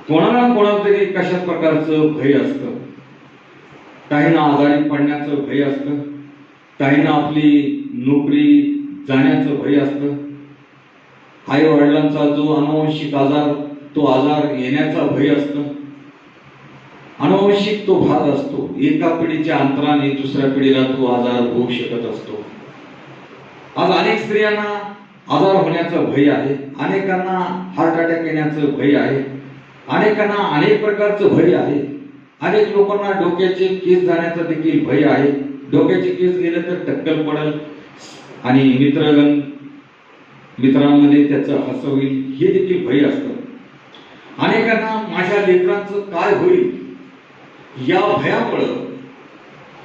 कोणाला कोणाला तरी कशा प्रकारचं भय असतं. काहींना आजारी पडण्याचं भय असतं, काहींना आपली नोकरी जाण्याचं भय असतं, आई वडिलांचा जो अनुवंशिक आजार तो आजार येण्याचा भय असतो. अनुवंशिक तो भाग असतो. एका पिढीच्या अंतराने दुसऱ्या पिढीला तो आजार होऊ शकत असतो. आज अनेक स्त्रियांना आजार होण्याचा भय आहे, अनेकांना हार्ट अटॅक येण्याचं भय आहे, अनेकांना अनेक प्रकारचं भय आहे. अनेक लोकांना डोक्याचे केस जाण्याचा देखील भय आहे. डोक्याचे केस गेले तर टक्कल पडेल आणि मित्रांमध्ये त्याचं हसं होईल, हे देखील भय असतं. अनेकांना माझ्या लेकरांचं काय होईल या भयामुळं,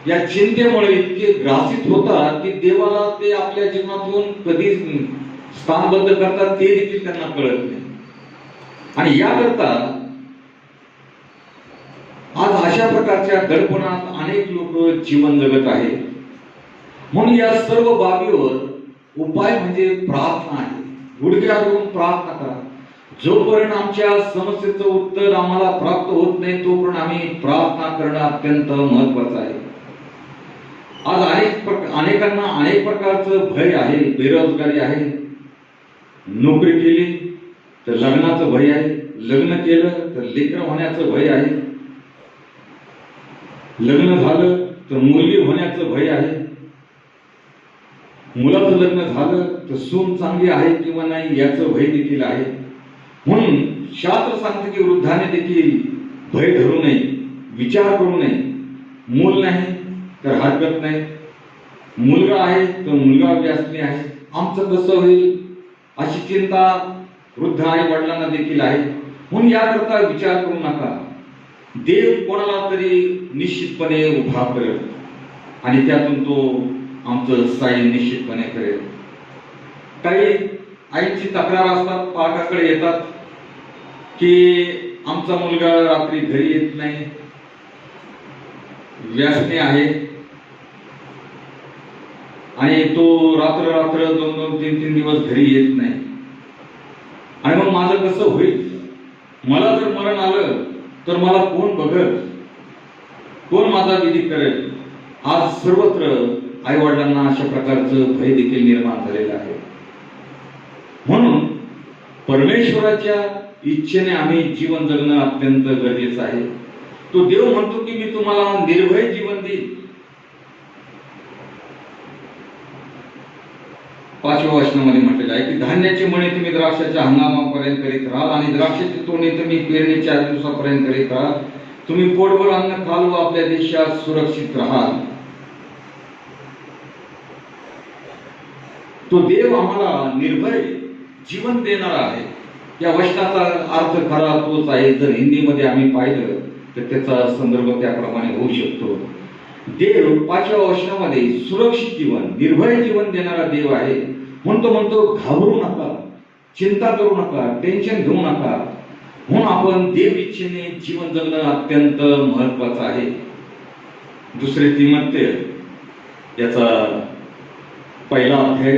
या चिंतेमुळे इतके ग्रासित होतात की देवाला ते आपल्या जीवनातून कधी स्थानबद्ध करतात ते देखील त्यांना कळत नाही. आणि याकरता आज अशा प्रकारच्या दडपणात अनेक लोक जीवन जगत आहेत. म्हणून या सर्व बाबीवर उपाय म्हणजे प्रार्थना आहे. गुडघ्यावरून प्रार्थना करा. जोपर्यंत आमच्या समस्येचं उत्तर आम्हाला प्राप्त होत नाही तोपर्यंत आम्ही प्रार्थना करणं अत्यंत महत्वाचं आहे. आज अनेकांना अनेक प्रकारचं भय आहे. बेरोजगारी आहे, नोकरी केली तर लग्नाचं भय आहे, लग्न केलं तर लेकरं होण्याचं भय आहे, लग्न झालं तर मुलगी होण्याचं भय आहे, मुलाचं लग्न झालं तर सून चांगली आहे किंवा नाही याचं भय देखील आहे. म्हणून शास्त्र सांगते की वृद्धाने देखील भय धरू नये, विचार करू नये. मूल नाही तर हरकत नाही, मुलगा आहे तर मुलगा व्यसनी आहे, आमचं कसं होईल अशी चिंता वृद्ध आई वडिलांना देखील आहे. म्हणून याकरता विचार करू नका. देव कोणाला तरी निश्चितपणे उभा करेल आणि त्यातून तो आमचं सहाय्य निश्चितपणे करेल. काही आईची तक्रार असतात, पालकाकडे येतात की आमचा मुलगा रात्री घरी येत नाही, व्यसनी आहे आणि तो रात्र 2-2, 3-3 दिवस घरी येत नाही आणि मग माझं कसं होईल? मला जर मरण आलं तर मला कोण बघल, कोण माझा विधी करेल? आज सर्वत्र आई वडिलांना अशा प्रकारचं भय देखील निर्माण झालेलं आहे. म्हणून परमेश्वराच्या इच्छेने आम्ही जीवन जगणं अत्यंत गरजेचं आहे. तो देव म्हणतो की मी तुम्हाला निर्भय जीवन देईन. 5व्या वचनामध्ये म्हटलेलं आहे की धान्याची मणी तुम्ही द्राक्षाच्या हंगामापर्यंत करीत राहाल आणि द्राक्षाची तोडणी तुम्ही पेरणीच्या 8 दिवसापर्यंत करीत राहाल. तुम्ही पोटभर अन्न खाल व आपल्या देशात सुरक्षित राहाल. तो देव आम्हाला निर्भय जीवन देणारा आहे. या वचनाचा अर्थ खरा तोच आहे. जर हिंदीमध्ये आम्ही पाहिलं तर त्याचा संदर्भ त्याप्रमाणे होऊ शकतो. देव 5व्या वचनामध्ये सुरक्षित जीवन, निर्भय जीवन देणारा देव आहे. म्हणतो घाबरू नका, चिंता करू नका, टेन्शन घेऊ नका. म्हणून आपण देव इच्छेने जीवन जगणं अत्यंत महत्वाचं आहे. दुसरे तिमोथेय याचा पहिला अध्याय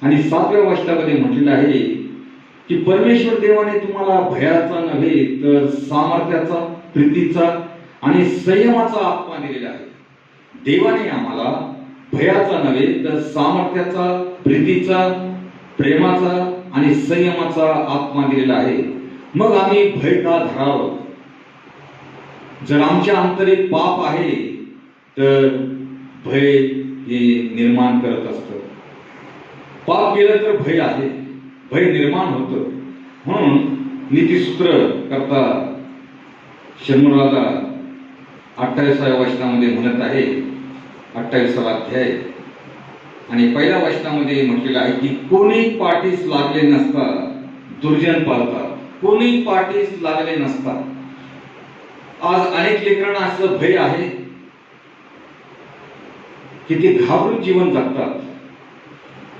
आणि 7व्या वचनामध्ये म्हटलेलं आहे की परमेश्वर देवाने तुम्हाला भयाचा नव्हे तर सामर्थ्याचा, प्रीतीचा आणि संयमाचा आत्मा दिलेला आहे. देवाने आम्हाला भयाचा नव्हे तर सामर्थ्याचा, प्रीतीचा, प्रेमाचा आणि संयमाचा आत्मा दिलेला आहे. मग आम्ही भय का धरावं? जर आमच्या अंतरी पाप आहे तर भय हे निर्माण करत असतं. पाप केलं तर भय आहे, भय निर्माण होतं. म्हणून नीतिसूत्र करता शर्मराला 28व्या वचनामध्ये म्हणत आहे, 28वा अध्याय आणि पहिल्या वचनामध्ये म्हटलेलं आहे की कोणी पाठीस लागले नसता दुर्जन पाळतात. कोणी पाठीस लागले नसता. आज अनेक लेकरांना असं भय आहे की ते घाबरून जीवन जगतात.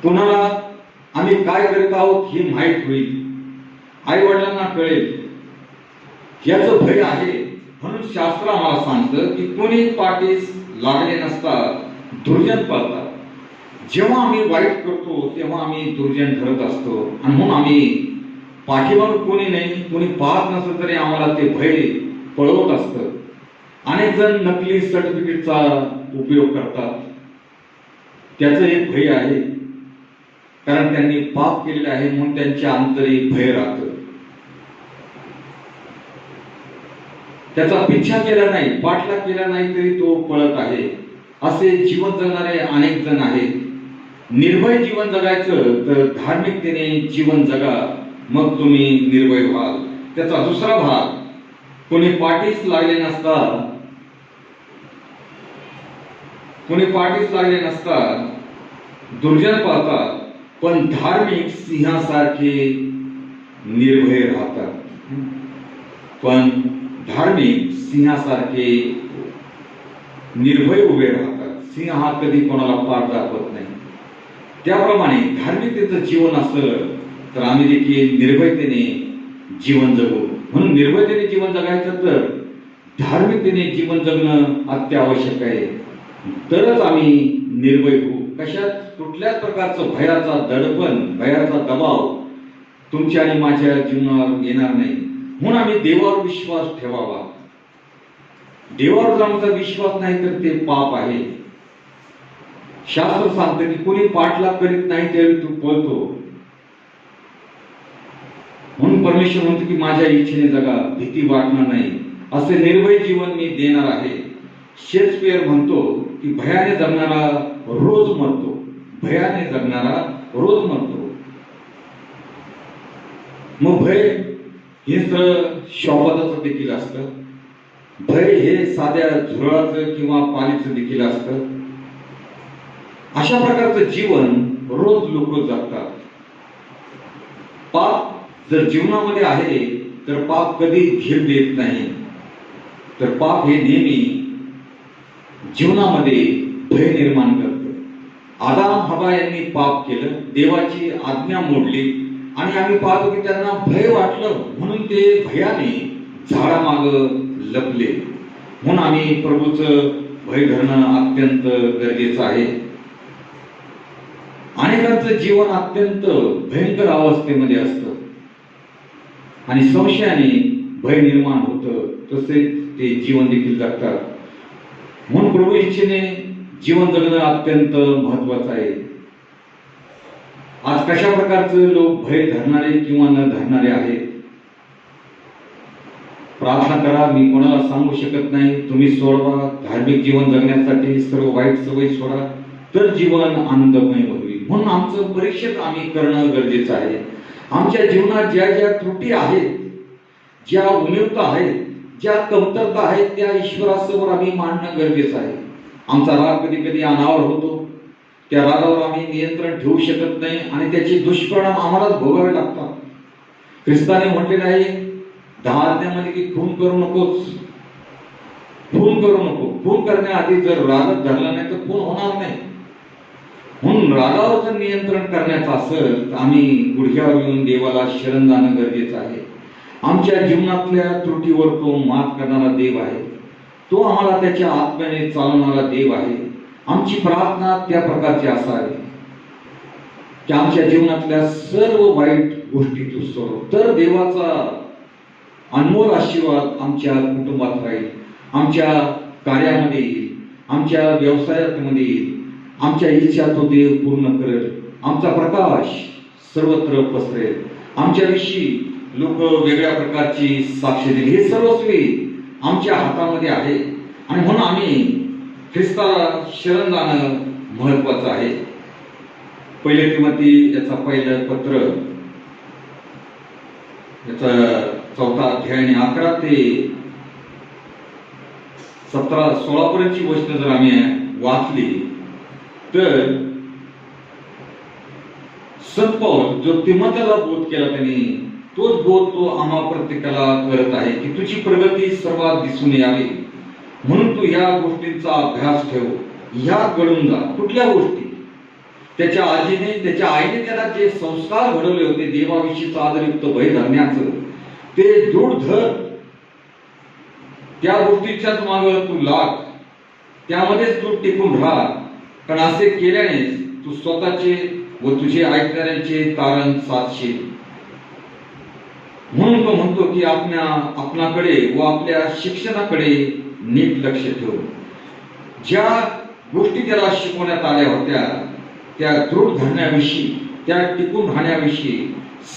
कोणाला आम्ही काय करत आहोत हे माहीत होईल, आई वडिलांना कळेल, याचं भय आहे. म्हणून शास्त्र आम्हाला सांगतं की कोणी पाठीस लागले नसता दुर्जन पाळतात. जेव्हा आम्ही वाईट करतो तेव्हा आम्ही दुर्जन ठरत असतो आणि म्हणून आम्ही पाठीमागून कोणी नाही, कोणी पाहत नसलं तरी आम्हाला ते भय पळवत असतं. अनेक जण नकली सर्टिफिकेटचा उपयोग करतात. त्याचं एक भय आहे, कारण त्यांनी पाप केलेले आहे म्हणून त्यांच्या अंतरी भय राहतं. त्याचा पिच्छा केला नाही, पाठलाग केला नाही तरी तो पळत आहे. असे जीवन जगणारे अनेक जण आहेत. निर्भय जीवन जगायचं तर धार्मिकतेने जीवन जगा, मग तुम्ही निर्भय व्हाल. त्याचा दुसरा भाग, कोणी पाठीस लागले नसता, कोणी पाठीस लागले नसता दुर्जन पाळतात पण धार्मिक सिंहासारखे निर्भय राहतात. पण धार्मिक सिंहासारखे निर्भय उभे राहतात. सिंह हा कधी कोणाला पाठ दाखवत नाही. त्याप्रमाणे धार्मिकतेचं जीवन असलं तर आम्ही देखील निर्भयतेने जीवन जगू. म्हणून निर्भयतेने जीवन जगायचं तर धार्मिकतेने जीवन जगणं अत्यावश्यक आहे. तरच आम्ही निर्भय होऊ. कशात कुठल्याच प्रकारचं भयाचा दडपण, भयाचा दबाव तुमच्या आणि माझ्या जीवनावर येणार नाही. म्हणून आम्ही देवावर विश्वास ठेवावा. देवावर जर आमचा विश्वास नाही तर ते पाप आहे. शास्त्र सांगतं की कोणी पाठलाग करीत नाही त्यावेळी तू पळतो. म्हणून परमेश्वर म्हणतो की माझ्या इच्छेने जगा, भीती वाटणार नाही, असे निर्भय जीवन मी देणार आहे. शेक्सपियर म्हणतो की भयाने जगणारा रोज मरतो, भयाने जगणारा रोज मरतो. मग भय हे शॉपदाचं देखील असतं. भय हे साध्या झुरळाचं किंवा पालीचं देखील असतं. अशा प्रकारचं जीवन रोज लोक जगतात. पाप जर जीवनामध्ये आहे तर पाप कधी धीर देत नाही. तर पाप हे नेहमी जीवनामध्ये भय निर्माण करतं. आदाम हवा यांनी पाप केलं, देवाची आज्ञा मोडली आणि आम्ही पाहतो की त्यांना भय वाटलं म्हणून ते भयाने झाडामाग लपले. म्हणून आम्ही प्रभूचं भय धरणं अत्यंत गरजेचं आहे. अनेकांचं जीवन अत्यंत भयंकर अवस्थेमध्ये असतं आणि संशयाने भय निर्माण होतं, तसेच ते जीवन देखील जगतात. म्हणून प्रभू इच्छेने जीवन जगणं अत्यंत महत्वाचं आहे. आज कशा प्रकारचे लोक भय धरणारे किंवा न धरणारे आहेत? प्रार्थना करा. मी कोणाला सांगू शकत नाही. तुम्ही सोडवा. धार्मिक जीवन जगण्यासाठी सर्व वाईट सवयी सोडा, तर जीवन आनंदमय होईल. म्हणून आमचं परीक्षण आम्ही करणं गरजेचं आहे. आमच्या जीवनात ज्या ज्या त्रुटी आहेत, ज्या उणीवता आहेत, ज्या कमतरता आहेत, त्या ईश्वरासमोर आम्ही मांडणं गरजेचं आहे. आमचा राग कधी कधी अनावर होतो. त्या रागावर आम्ही नियंत्रण ठेवू शकत नाही आणि त्याचे दुष्परिणाम आम्हालाच भोगावे लागतात. ख्रिस्ताने म्हटलेलं आहे 10 आज्ञांमध्ये की खून करू नकोस, खून करू नको. खून करण्याआधी जर रागच धरला नाही तर खून होणार नाही. म्हणून रागावर जर नियंत्रण करण्याचं असेल तर आम्ही गुडघ्यावर येऊन देवाला शरण जाणं गरजेचं आहे. आमच्या जीवनातल्या त्रुटीवर तो माफ करणारा देव आहे. तो आम्हाला त्याच्या आत्म्याने चालवणारा देव आहे. आमची प्रार्थना त्या प्रकारची असावी की आमच्या जीवनातल्या सर्व वाईट गोष्टी तू सोडव, तर देवाचा अनमोल आशीर्वाद आमच्या कुटुंबात राहील, आमच्या कार्यामध्ये येईल, आमच्या व्यवसायामध्ये येईल. आमच्या इच्छा तो देव पूर्ण करेल. आमचा प्रकाश सर्वत्र पसरेल. आमच्याविषयी लोक वेगळ्या प्रकारची साक्ष देईल. हे सर्वस्वी आमच्या हातामध्ये आहे आणि म्हणून आम्ही ख्रिस्ताला शरण जाणं महत्वाचं आहे. पहिले तिमोथी याचा पहिलं पत्र याचा 4था अध्याय आणि 11 ते 17-16 पर्यंतची गोष्ट जर आम्ही वाचली तर संत पौल जो तिमोथीला बोध केला त्यांनी तोच बोध तो आम्हा प्रत्येकाला करत आहे की तुझी प्रगती सर्वात दिसून यावी म्हणून तू या गोष्टींचा अभ्यास ठेव. ह्या घडून जा. कुठल्या गोष्टी? त्याच्या आजीने त्याच्या आईने त्याला जे संस्कार घडवले होते देवाविषयीचं आदरयुक्त भय धरण्याचं ते दृढ धर. त्या गोष्टीच्याच मागे तू लाग, त्यामध्येच तू टिकून राहा. कारण असे केल्याने तू स्वतःचे व तुझे ऐकणाऱ्यांचे तारण साधशील. म्हणून तो म्हणतो की आपणाकडे व आपल्या शिक्षणाकडे नीट लक्ष ठेव. ज्या गोष्टी त्याला शिकवण्यात आल्या होत्या त्या दृढ धरण्याविषयी, त्या टिकून राहण्याविषयी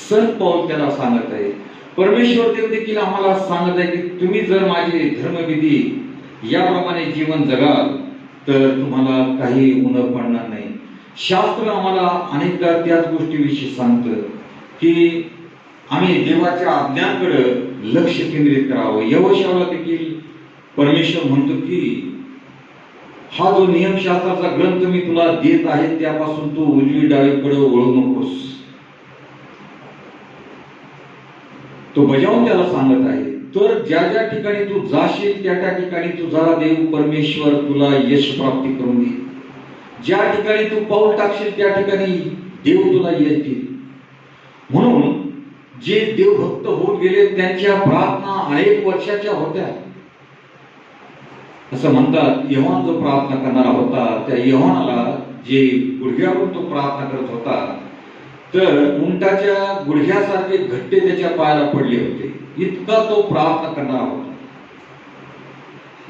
संत पौल त्याला सांगत आहे. परमेश्वर देव देखील आम्हाला सांगत आहे की तुम्ही जर माझे धर्मविधी याप्रमाणे जीवन जगाल तर तुम्हाला काही उणप पडणार नाही. शास्त्र आम्हाला अनेकदा त्याच गोष्टीविषयी सांगतं की आम्ही देवाच्या आज्ञांकडे लक्ष केंद्रित करावं. यहोशाला देखील परमेश्वर म्हणतो की हा जो नियमशास्त्राचा ग्रंथ मी तुला देत आहे त्यापासून तू उजवी डावीकडे वळू नकोस. तो बजावून त्याला सांगत आहे. तर ज्या ज्या ठिकाणी तू जाशील त्या त्या ठिकाणी तुझा देव परमेश्वर तुला यश प्राप्ती करून देईल. ज्या ठिकाणी तू पाऊल टाकशील त्या ठिकाणी देव तुला यश देईल. म्हणून जे देवभक्त होऊन गेले त्यांच्या प्रार्थना अनेक वर्षाच्या होत्या. असं म्हणतात योहान जो प्रार्थना करणारा होता त्या योहानाला जे गुडघ्यावरून तो प्रार्थना करत होता तर उंटाच्या गुडघ्यासारखे घट्टे त्याच्या पायाला पडले होते. इतका तो प्रार्थना करणारा होता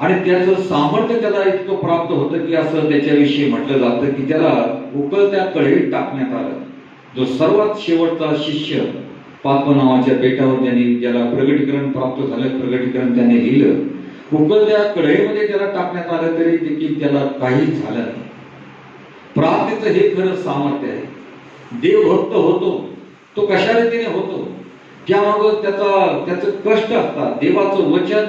आणि त्याचं सामर्थ्य त्याला इतकं प्राप्त होतं की असं त्याच्याविषयी म्हटलं जातं की त्याला उकळत्या कढईत टाकण्यात आलं. जो सर्वात शेवटचा शिष्य पाप नावाच्या बेटावर ज्याला प्रगटीकरण प्राप्त झालं, प्रगटीकरण त्याने लिहिलं, उकळत्या कढईमध्ये त्याला टाकण्यात आलं तरी देखील त्याला काही झालं नाही. प्रार्थनेचं हे खरं सामर्थ्य आहे. देवभक्त होतो तो कशा रीतीने होतो त्यामागं त्याचं कष्ट असतात. देवाचं वचन,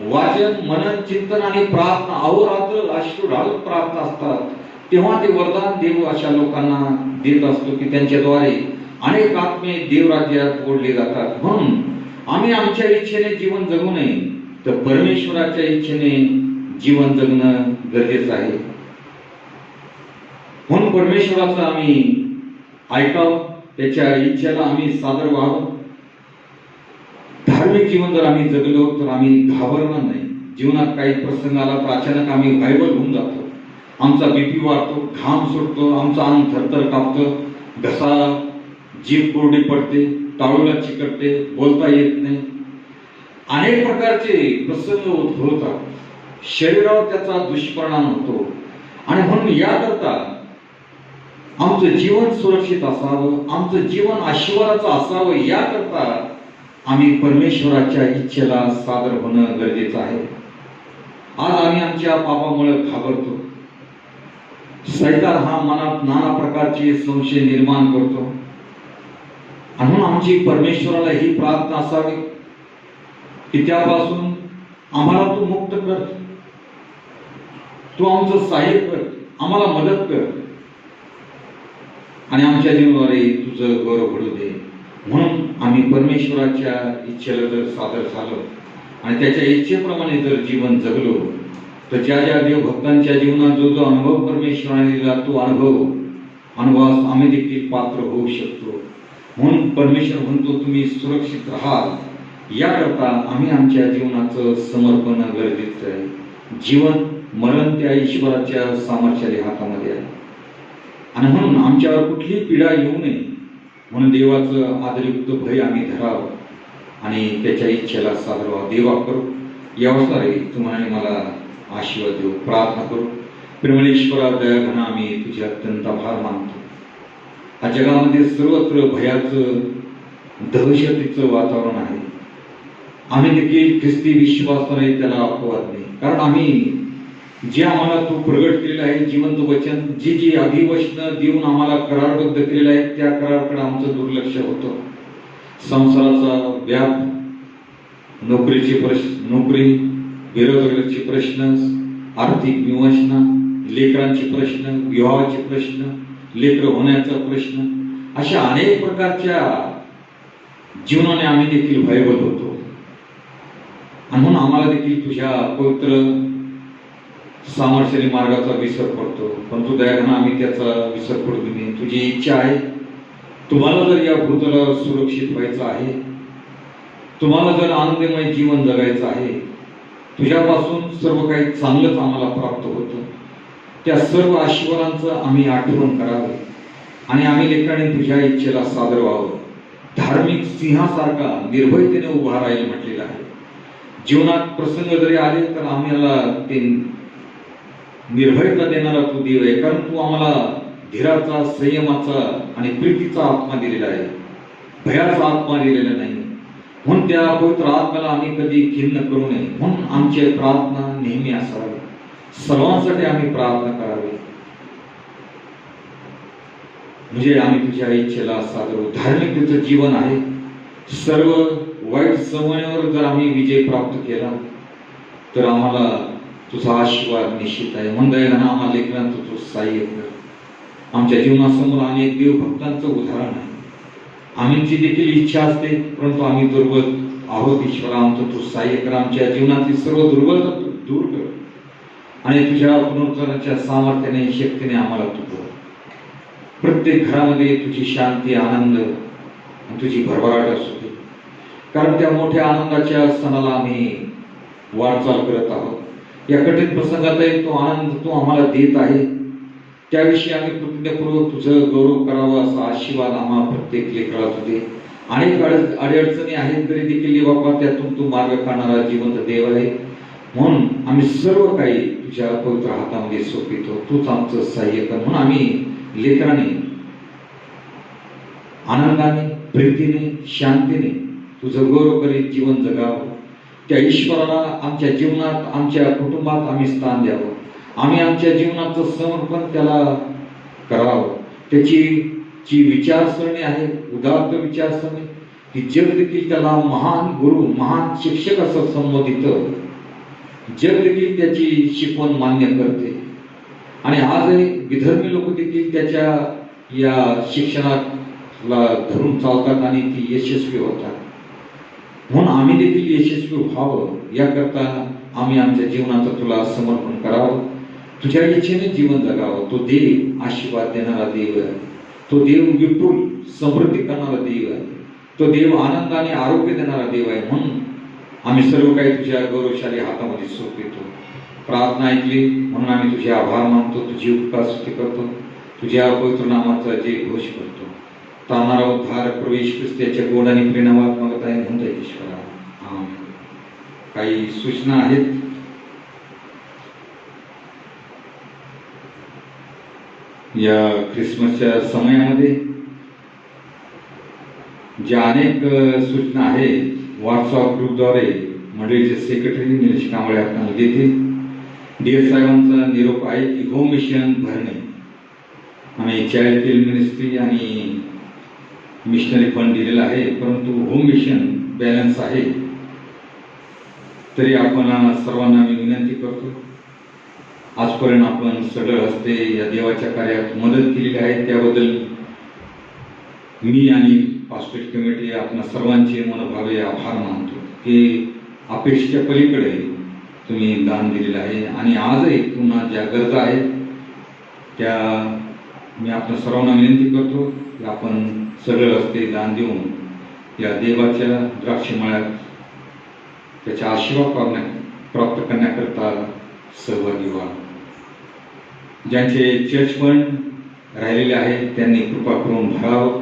वाचन, मनन, चिंतन आणि प्रार्थना, अहोरात्र अश्रू ढाळून प्रार्थना असतात. तेव्हा ते वरदान देव अशा लोकांना देत असतो की त्यांच्याद्वारे अनेक आत्मे देवराज्यात ओढले जातात. म्हणून आम्ही आमच्या इच्छेने जीवन जगू नये तर परमेश्वराच्या इच्छेने जीवन जगणं गरजेचं आहे. म्हणून परमेश्वराचं आम्ही ऐकावं, त्याच्या इच्छेला आम्ही सादर व्हावं. धार्मिक जीवन जर आम्ही जगलो तर आम्ही घाबरणार नाही. जीवनात काही प्रसंग आला तर अचानक आम्ही व्हायबल होऊन जातो. आमचा बीपी वाढतो, घाम सुटतो, आमचा अंग थरथर कापतं, घसा जीभ कोरडी पडते, टाळूला चिकटते, बोलता येत नाही. अनेक प्रकारचे प्रसंग उद्भवतात. शरीरावर त्याचा दुष्परिणाम होतो आणि म्हणून याकरता आमचं जीवन सुरक्षित असावं, आमचं जीवन आशीर्वादाचं असावं, याकरता आम्ही परमेश्वराच्या इच्छेला सादर होणं गरजेचं आहे. आज आम्ही आमच्या पापामुळे घाबरतो. सैतान हा मनात नाना प्रकारचे संशय निर्माण करतो. म्हणून आमची परमेश्वराला ही प्रार्थना असावी की त्यापासून आम्हाला तू मुक्त कर, तू आमचं सहाय्य कर, आम्हाला मदत कर आणि आमच्या जीवनाद्वारे तुझं गौरव घडू दे. म्हणून आम्ही परमेश्वराच्या इच्छेला जर सादर झालो आणि त्याच्या इच्छेप्रमाणे जर जीवन जगलो तर ज्या ज्या देव भक्तांच्या जीवनात जो जो अनुभव परमेश्वराने दिला तो अनुभवास आम्ही देखील पात्र होऊ शकतो. म्हणून परमेश्वर म्हणतो तुम्ही सुरक्षित राहाल याकरता आम्ही आमच्या जीवनाचं समर्पण गरजेचं आहे. जीवन मरण त्या ईश्वराच्या सामर्थ्याच्या हातामध्ये आहे. आणि म्हणून आमच्यावर कुठलीही पीडा येऊ नये म्हणून देवाचं आदरयुक्त भय आम्ही धरावं आणि त्याच्या इच्छेला सादर व्हावं. देवा करू यावसारे तुम्हाला मला आशीर्वाद देऊ. प्रार्थना करू. प्रेमळेश्वरा दयाघना आम्ही तुझे अत्यंत आभार मानतो. हा जगामध्ये सर्वत्र भयाचं दहशतीचं वातावरण आहे. आम्ही देखील ख्रिस्ती विश्वासाने त्याला अपवाद नाही, कारण आम्ही जे आम्हाला तू प्रगट केलेलं आहे जिवंत वचन, जी अधिवचनं देऊन आम्हाला करारबद्ध केलेलं आहे त्या कराराकडे आमचं दुर्लक्ष होतं. संसाराचा व्याप, नोकरीचे प्रश्न, नोकरी, बेरोजगारीचे प्रश्न, आर्थिक विवंचना, लेकरांचे प्रश्न, विवाहाचे प्रश्न, लेकर होण्याचा प्रश्न, अशा अनेक प्रकारच्या जीवनाने आम्ही देखील भयभीत होतो. आणि म्हणून आम्हाला देखील तुझ्या पवित्र सामर्थ्याने मार्गाचा विसर पडतो. परंतु दयाघना आम्ही त्याचा विसर पडू नये. तुझी इच्छा आहे, तुम्हाला जर या भूतलावर सुरक्षित व्हायचं आहे, तुम्हाला जर आनंदमय जीवन जगायचं आहे, तुझ्यापासून सर्व काही चांगलंच आम्हाला प्राप्त होतं. त्या सर्व आशीर्वादांचं आम्ही आठवण करावे आणि आम्ही लेकरांनी तुझ्या इच्छेला सादर व्हावं. धार्मिक सिंहासारखा निर्भयतेने उभा राहील म्हटलेलं आहे. जीवनात प्रसंग जरी आले तर आम्हाला ते निर्भयता देणारा तू देव आहे, कारण तू आम्हाला धीराचा, संयमाचा आणि प्रीतीचा आत्मा दिलेला आहे, भयाचा आत्मा दिलेला नाही. म्हणून त्या पवित्र आत्म्याला आम्ही कधी खिन्न करू नये. म्हणून आमची प्रार्थना नेहमी असावी. सर्वांसाठी आम्ही प्रार्थना करावी, म्हणजे आम्ही तुझ्या इच्छेला सादर. धार्मिकतेचं जीवन आहे. सर्व वाईट सवयीवर जर आम्ही विजय प्राप्त केला तर आम्हाला तुझा आशीर्वाद निश्चित आहे. म्हणून दयाघना आम्हाला लेकरांचं तू सहाय्य कर. आमच्या जीवनासमोर अनेक देवभक्तांचं उदाहरण आहे. आमची देखील इच्छा असते, परंतु आम्ही दुर्बल आहोत. ईश्वरा आमचं तू सहाय्य कर. आमच्या जीवनातील सर्व दुर्बलता तू दूर कर आणि तुझ्या पुनरुत्थानाच्या सामर्थ्याने, शक्तीने आम्हाला तू कर. प्रत्येक घरामध्ये तुझी शांती, आनंद आणि तुझी भरभराट असू दे, कारण त्या मोठ्या आनंदाच्या सणाला आम्ही वाटचाल करत आहोत. या कठीण प्रसंगातही तो आनंद तू आम्हाला देत आहे, त्याविषयी आम्ही कृतज्ञपूर्वक तुझं गौरव करावं असा आशीर्वाद आम्हाला प्रत्येक लेकराला तू दे. अनेक अडचणी आहेत तरी देखील बाबा त्यातून तू मार्ग काढणारा जिवंत देव आहे. म्हणून आम्ही सर्व काही तुझ्या पवित्र हातामध्ये सोपवितो. तूच आमचं सहाय्य कर. म्हणून आम्ही लेकरांनी आनंदाने, प्रीतीने, शांतीने तुझं गौरव करीत जीवन जगावं. त्या ईश्वराला आमच्या जीवनात, आमच्या कुटुंबात आम्ही स्थान द्यावं. आम्ही आमच्या जीवनाचं समर्पण त्याला करावं. त्याची जी विचारसरणी आहे, उदात्त विचारसरणी, ती जग देखील त्याला महान गुरु, महान शिक्षक असं संबोधित. जग देखील त्याची शिकवण मान्य करते आणि आजही विधर्मी लोक देखील त्याच्या या शिक्षणाला धरून चालतात आणि ती यशस्वी होतात. म्हणून आम्ही देखील यशस्वी व्हावं याकरता आम्ही आमच्या जीवनाचं तुला समर्पण करावं. तुझ्या इच्छेने जीवन जगावं. तो देव आशीर्वाद देणारा देव आहे. तो देव विपुल समृद्धी करणारा देव आहे. तो देव आनंद आणि आरोग्य देणारा देव आहे. म्हणून आम्ही सर्व काही तुझ्या गौरवशाली हातामध्ये सोपवितो. प्रार्थना ऐकली म्हणून आम्ही तुझे आभार मानतो, तुझी उपकारस्तुती करतो, तुझ्या पवित्र नामाचा जे घोष करतो. तारणारा उद्धार प्रवेश ख्रिस्ताच्या गोड आणि प्रेमात मागत आहे म्हणता ईश्वरा. आमेन. काही सूचना आहेत. या ख्रिसमसच्या समयामध्ये ज्या अनेक सूचना आहेत व्हॉट्सअप ग्रुपद्वारे मंडळीचे सेक्रेटरी निलेश कांबळे आपल्याला देतील. डीएस साहेबांचा निरोप आहे की होम मिशन भरणे आम्ही चाइल्ड केअर मिनिस्ट्री आणि मिशनरी फंड दिलेला आहे, परंतु होम मिशन बॅलन्स आहे. तरी आपण सर्वांना मी विनंती करतो, आजपर्यंत आपण सगळं हस्ते या देवाच्या कार्यात मदत केलेली आहे, त्याबद्दल मी आणि पास्टरेट कमिटी आपल्या सर्वांचे मनोभावे आभार मानतो की अपेक्षेच्या पलीकडे तुम्ही दान दिलेलं आहे. आणि आजही पुन्हा ज्या गरजा आहेत त्या मी आपल्या सर्वांना विनंती करतो की आपण सगळं हस्ते दान देऊन या देवाच्या द्राक्षमळ्यात त्याचा आशीर्वाद प्राप्त करण्याकरता सहभागी व्हा. ज्यांचे चर्च पण राहिलेले आहेत त्यांनी कृपा करून भरावं.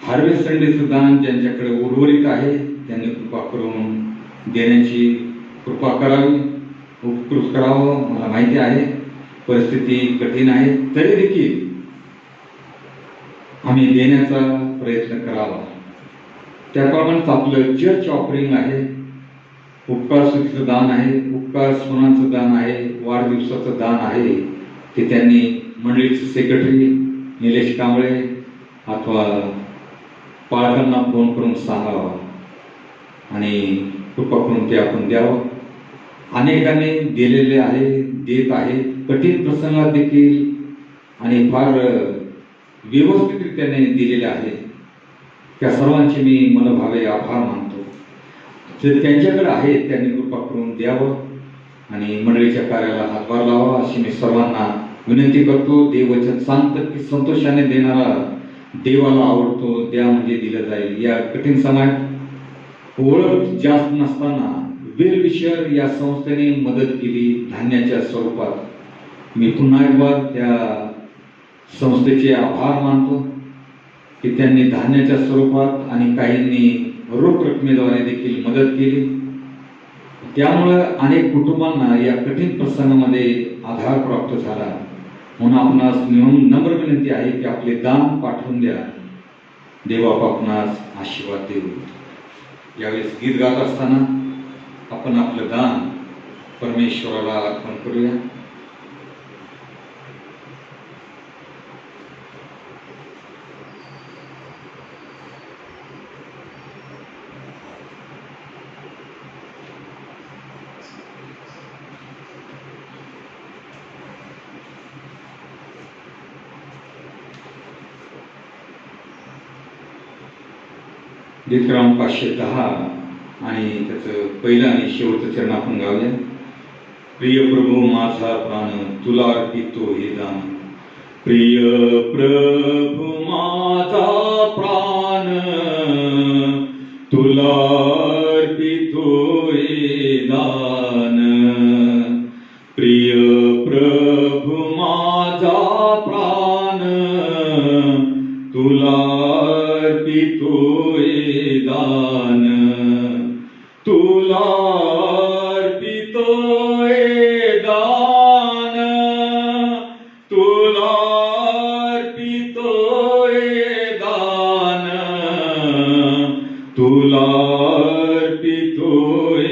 हार्वेस्ट संडेचं दान ज्यांच्याकडे उर्वरित आहे त्यांनी कृपा करून देण्याची कृपा करावी, उपकृत करावं. मला माहिती आहे परिस्थिती कठीण आहे, तरी देखील आम्ही देण्याचा प्रयत्न करावा. त्याप्रमाणेच आपलं चर्च ऑफरिंग आहे, उपकार स्तुतीचं दान आहे, उपकार स्मरणाचं दान आहे, वाढदिवसाचं दान आहे. ते त्यांनी मंडळीचे सेक्रेटरी निलेश कांबळे अथवा पालकांना फोन करून सांगावं आणि कृपा करून ते आपण द्यावं. अनेकांनी दिलेले आहे, देत आहे. कठीण प्रसंगात देखील आणि फार व्यवस्थितरित्याने दिलेले आहे. त्या सर्वांचे मी मनोभावे आभार मानतो. जे त्यांच्याकडे आहे त्यांनी कृपा करून द्यावं आणि मंडळीच्या कार्याला हातभार लावा अशी मी सर्वांना विनंती करतो. देववचन सांगतं की संतोषाने देणारा देवाला आवडतो, द्या म्हणजे दिलं जाईल. या कठीण समयात ओळख जास्त नसताना वेलविशर या संस्थेने मदत केली धान्याच्या स्वरूपात. मी पुन्हा एकदा त्या संस्थेचे आभार मानतो की त्यांनी धान्याच्या स्वरूपात आणि काहींनी रोख रकमेद्वारे देखील मदत केली. त्यामुळे अनेक कुटुंबांना या कठीण प्रसंगामध्ये आधार प्राप्त झाला. म्हणून आपणास नम्र विनंती आहे की आपले दान पाठवून द्या. देव आपणास आशीर्वाद देऊ. यावेळेस गीत गात असताना आपण आपलं दान परमेश्वराला अर्पण करूया. गीत क्रमांक 510 आणि त्याचं पहिलं आणि शेवटचं चरण आपण गाऊया. प्रिय प्रभू माझा प्राण तुला अर्पितो हे दान. प्रिय प्रभू माझा प्राण तुला अर्पितो हे दान. प्रिय प्रभू माझा प्राण तुला अर्पितो हे दान. तुला अर्पितोय दान. तुला अर्पितोय दान. तुला अर्पितोय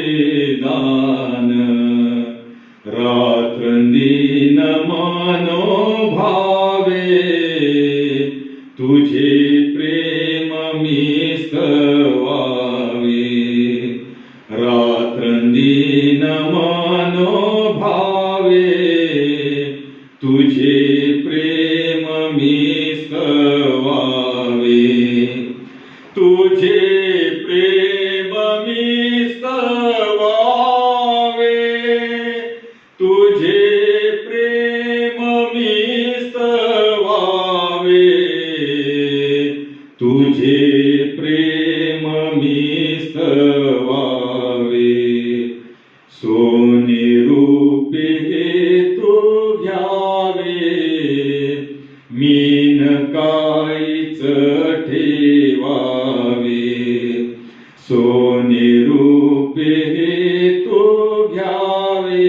दान. रात्रंदिन मनोभावे तुझे प्रेम मी स्तवावे. रात्रंदिन मनोभावे तुझे प्रेम मी स्तवावे. तुझे प्रेम मी स्तवावे. तुझे प्रेम मी स्तवावे. तुझे प्रेम मी स्तवावे. सोने रूपे तू घ्यावे. मीन काहीच ठेवावे. सोने रूपे तू घ्यावे.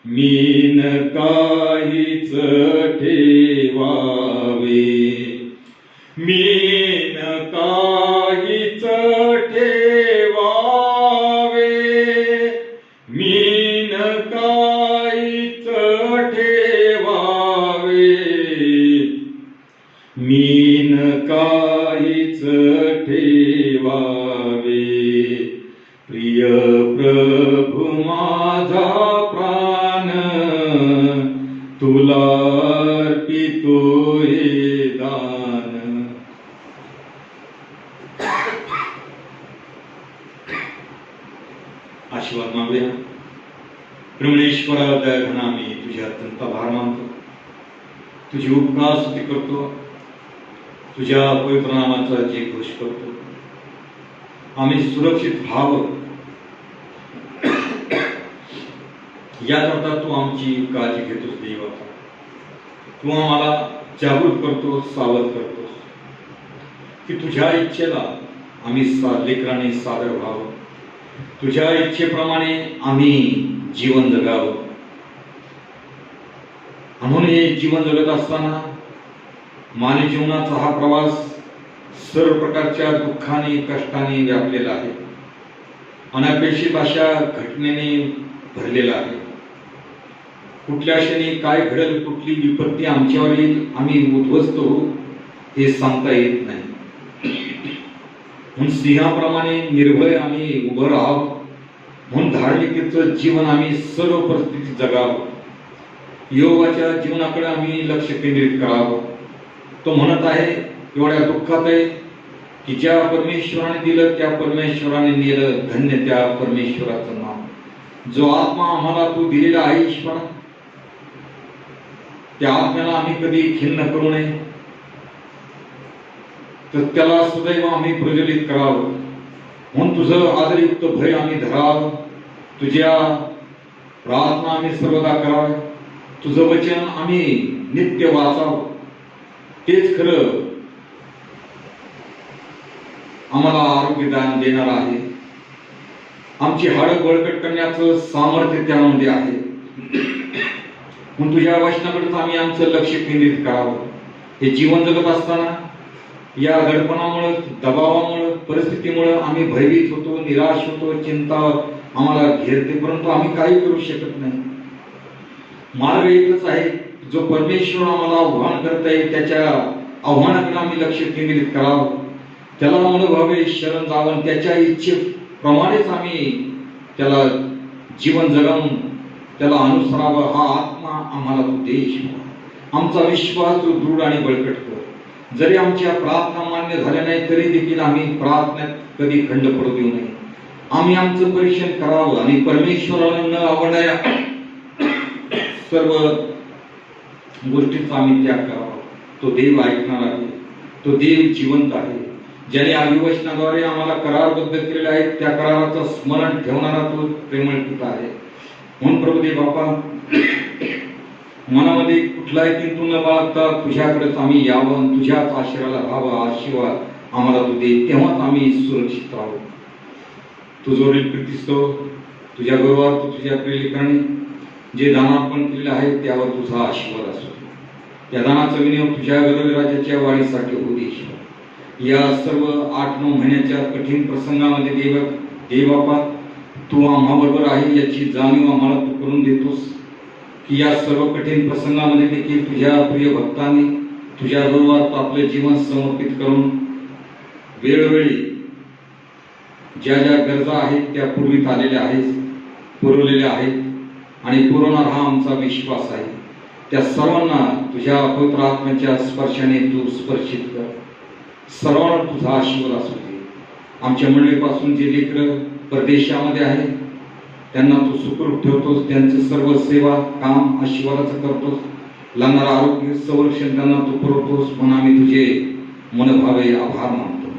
मीन काहीच ठेवावे. मीन काहीच ठेवावे. मीन काहीच ठेवावे. मीन काहीच ठेवावे. प्रिय प्रभू माझा प्राण तुला अर्पितो हे दान. आशीर्वाद मागूया. परमेश्वरा दयाघना मी तुझ्या अत्यंत आभार मानतो. तुझी उपकार स्तुती करतो. तुझ्या पवित्र नामाचा जे घोष करतो. आम्ही सुरक्षित व्हावं याकरता तू आमची काळजी घेतोस देवा. तू आम्हाला जागृत करतोस, सावध करतोस की तुझ्या इच्छेला आम्ही लेकरांनी सादर व्हावं, तुझ्या इच्छेप्रमाणे आम्ही जीवन जगावं. म्हणून हे जीवन जगत असताना मानवी जीवनाचा हा प्रवास सर्व प्रकारच्या दुःखाने कष्टाने व्यापलेला आहे, अनपेक्षित अशा घटनेने भरलेला आहे. कुठल्या क्षणी काय घडेल, कुठली विपत्ती आमच्यावर येईल, आम्ही उद्ध्वस्त होऊ हे सांगता येत नाही. म्हणून सिंहाप्रमाणे निर्भय आम्ही उभं राहावं, म्हणून धार्मिकतेचं जीवन आम्ही सर्व परिस्थितीत जगावं. योगाच्या जीवनाकडे आम्ही लक्ष केंद्रित करावं. तो म्हणत आहे एवढ्या दुःखात आहे की ज्या परमेश्वराने दिलं त्या परमेश्वराने नेलं, धन्य त्या परमेश्वराचं नाव. जो आत्मा आम्हाला तू दिलेला आहे ईश्वरा, त्या आत्म्याला आम्ही कधी खिन्न करू नये, तर त्याला सदैव आम्ही प्रज्वलित करावं. म्हणून तुझं आदरयुक्त भय आम्ही धरावं, तुझ्या प्रार्थना आम्ही सर्वदा कराव्या, तुझं वचन आम्ही नित्य वाचावं. तेच खरं आम्हाला आरोग्यदान देणार आहे. आमची हाडं बळकट करण्याचं सामर्थ्य त्यामध्ये आहे. म्हणून तुझ्या वचनाकडेच आम्ही आमचं लक्ष केंद्रित करावं. हे जीवन जगत असताना या दडपणामुळे, दबावामुळे, परिस्थितीमुळे आम्ही भयभीत होतो, निराश होतो, चिंता आम्हाला घेरते, परंतु आम्ही काही करू शकत नाही. मार्ग एकच आहे, जो परमेश्वर आम्हाला आव्हान करत आहे त्याच्या आव्हानाकडे आम्ही लक्ष केंद्रित करावं, त्याला मनोभावे शरण जावं, त्याच्या इच्छेप्रमाणेच आम्ही त्याला जीवन जगावून त्याला अनुसरावं. हा आत्मा आम्हाला तू देश. आमचा विश्वास तू दृढ आणि बळकट कर. जरी आमच्या प्रार्थना मान्य झाल्या नाही तरी देखील आम्ही प्रार्थनेत कधी खंड पडू देऊ नये. आम्ही आमचं परीक्षण करावं आणि परमेश्वराला न आवडणाऱ्या सर्व गोष्टींचा आम्ही त्याग करावा. तो देव ऐकणार आहे, तो देव जिवंत आहे. ज्याने अभिवचनाद्वारे आम्हाला करारबद्ध केलेले आहे त्या कराराचं स्मरण ठेवणारा तो प्रेमळ पिता आहे. म्हणून प्रभुदेव बापा, मनामध्ये कुठलाही किंतु न बाळगता तुझ्याकडेच आम्ही यावं, तुझ्याच आश्रयाला राहावं. आशीर्वाद आम्हाला तू दे, तेव्हाच आम्ही सुरक्षित राहू. तुझोरील प्रीतिस्तव तुझ्या गौरवार्थ तुझ्या प्रेलिकाने जे दानार्पण केलेलं आहे त्यावर तुझा आशीर्वाद असो. या दानाचा विनियोग तुझ्या गौरवराजाच्या वाढीसाठी होऊ दे. या सर्व 8-9 महिन्याच्या कठीण प्रसंगामध्ये देवबापा तू आम्हाबरोबर आहे याची जाणीव आम्हाला तू करून देतोस की या सर्व कठीण प्रसंगामध्ये देखील तुझ्या प्रिय भक्तांनी तुझ्या गौरवार्थ आपले जीवन समर्पित करून वेळोवेळी ज्या ज्या गरजा आहेत त्या पूर्वीत आलेल्या आहेत, पुरवलेल्या आहेत आणि पुरवणार हा आमचा विश्वास आहे. त्या सर्वांना तुझ्या पवित्र आत्म्याच्या स्पर्शाने तू स्पर्शित कर. सर्वांना तुझा आशीर्वाद असू दे. आमच्या मंडळीपासून जे लेकरं परदेशामध्ये आहेत त्यांना तू सुखरूप ठेवतोस, त्यांचं सर्व सेवा काम आशीर्वादाचं करतोस. लागणारं आरोग्य संरक्षण त्यांना तू पुरवतोस. म्हणून आम्ही तुझे मनभावे आभार मानतो.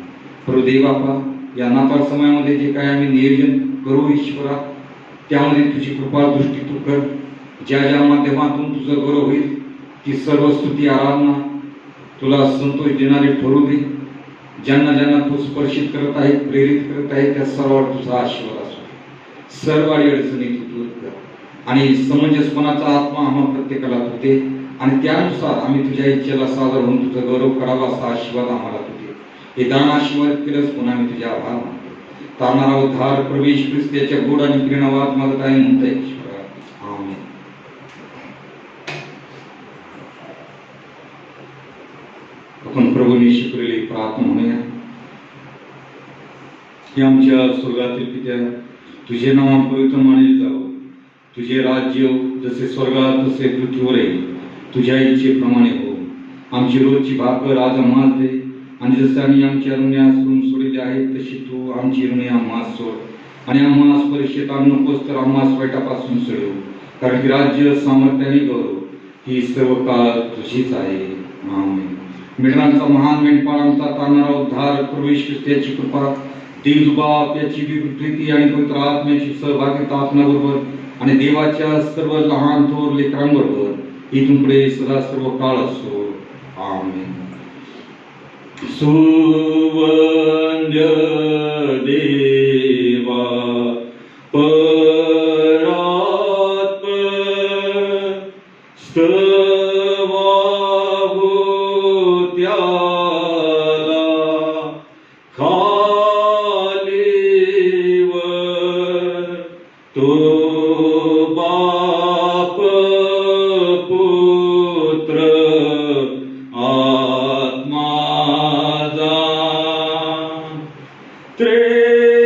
प्रभुदेव बापा, या नाताळ समयामध्ये जे काय आम्ही नियोजन करू ईश्वरा, त्यामध्ये तुझी कृपा दृष्टी तू कर. ज्या ज्या माध्यमातून तुझं गौरव होईल ती सर्व स्तुती आराधना तुला संतोष देणारी ठरू दे. ज्यांना ज्यांना तू स्पर्शित करत आहे, प्रेरित करत आहे, त्या सर्वांवर तुझा आशीर्वाद असो. सर्व अडचणी तू दूर कर आणि समंजसपणाचा आत्मा आम्हा प्रत्येकाला तू दे आणि त्यानुसार आम्ही तुझ्या इच्छेला सादर होऊन तुझा गौरव करावा असा आशीर्वाद आम्हाला तू दे. हे दान आशीर्वाद केलंच पुन्हा आम्ही तुझे आभार मानतो. तारणारा उद्धार प्रवेश ख्रिस्ताच्या गोड आणि प्रेरणावाद मदत आहे म्हणता ईश्वरा. आमेन. आपण प्रभूने शिकवलेली प्रार्थना म्हणूया. हे आमच्या स्वर्गातील पित्या, तुझे नाव पवित्र मानले जावं. तुझे राज्य जसे स्वर्गात तसे पृथ्वीवर येईल. तुझ्या इच्छेप्रमाणे हो. आमची रोजची भाकर आज आम्हाला दे आणि जसे आम्ही आमच्या ऋणी सोडलेले आहेत तशी तू आमची ऋणी आम्हाला सोड आणि आम्हाला परीक्षेत आणू नकोस तर आम्हाला वाईटापासून सोडव. कारण की राज्य सामर्थ्याने गौरव ही सर्व काळ तुझीच आहे. आमेन. मिळणारा महान मेंढपाळ आमचा तारणारा उद्धार प्रवेश ख्रिस्ताची कृपा, देव बाप याची प्रीती आणि पवित्र आत्म्याची सहभागिता आपल्याबरोबर आणि देवाच्या सर्व लहान थोर लेकरांबरोबर इथून पुढे सदा सर्व काळ असो. आमेन. सुवंद्य देवा परात्म स्तवावो त्याला खालीवर तो बाप पुत्र आत्मा जा त्रे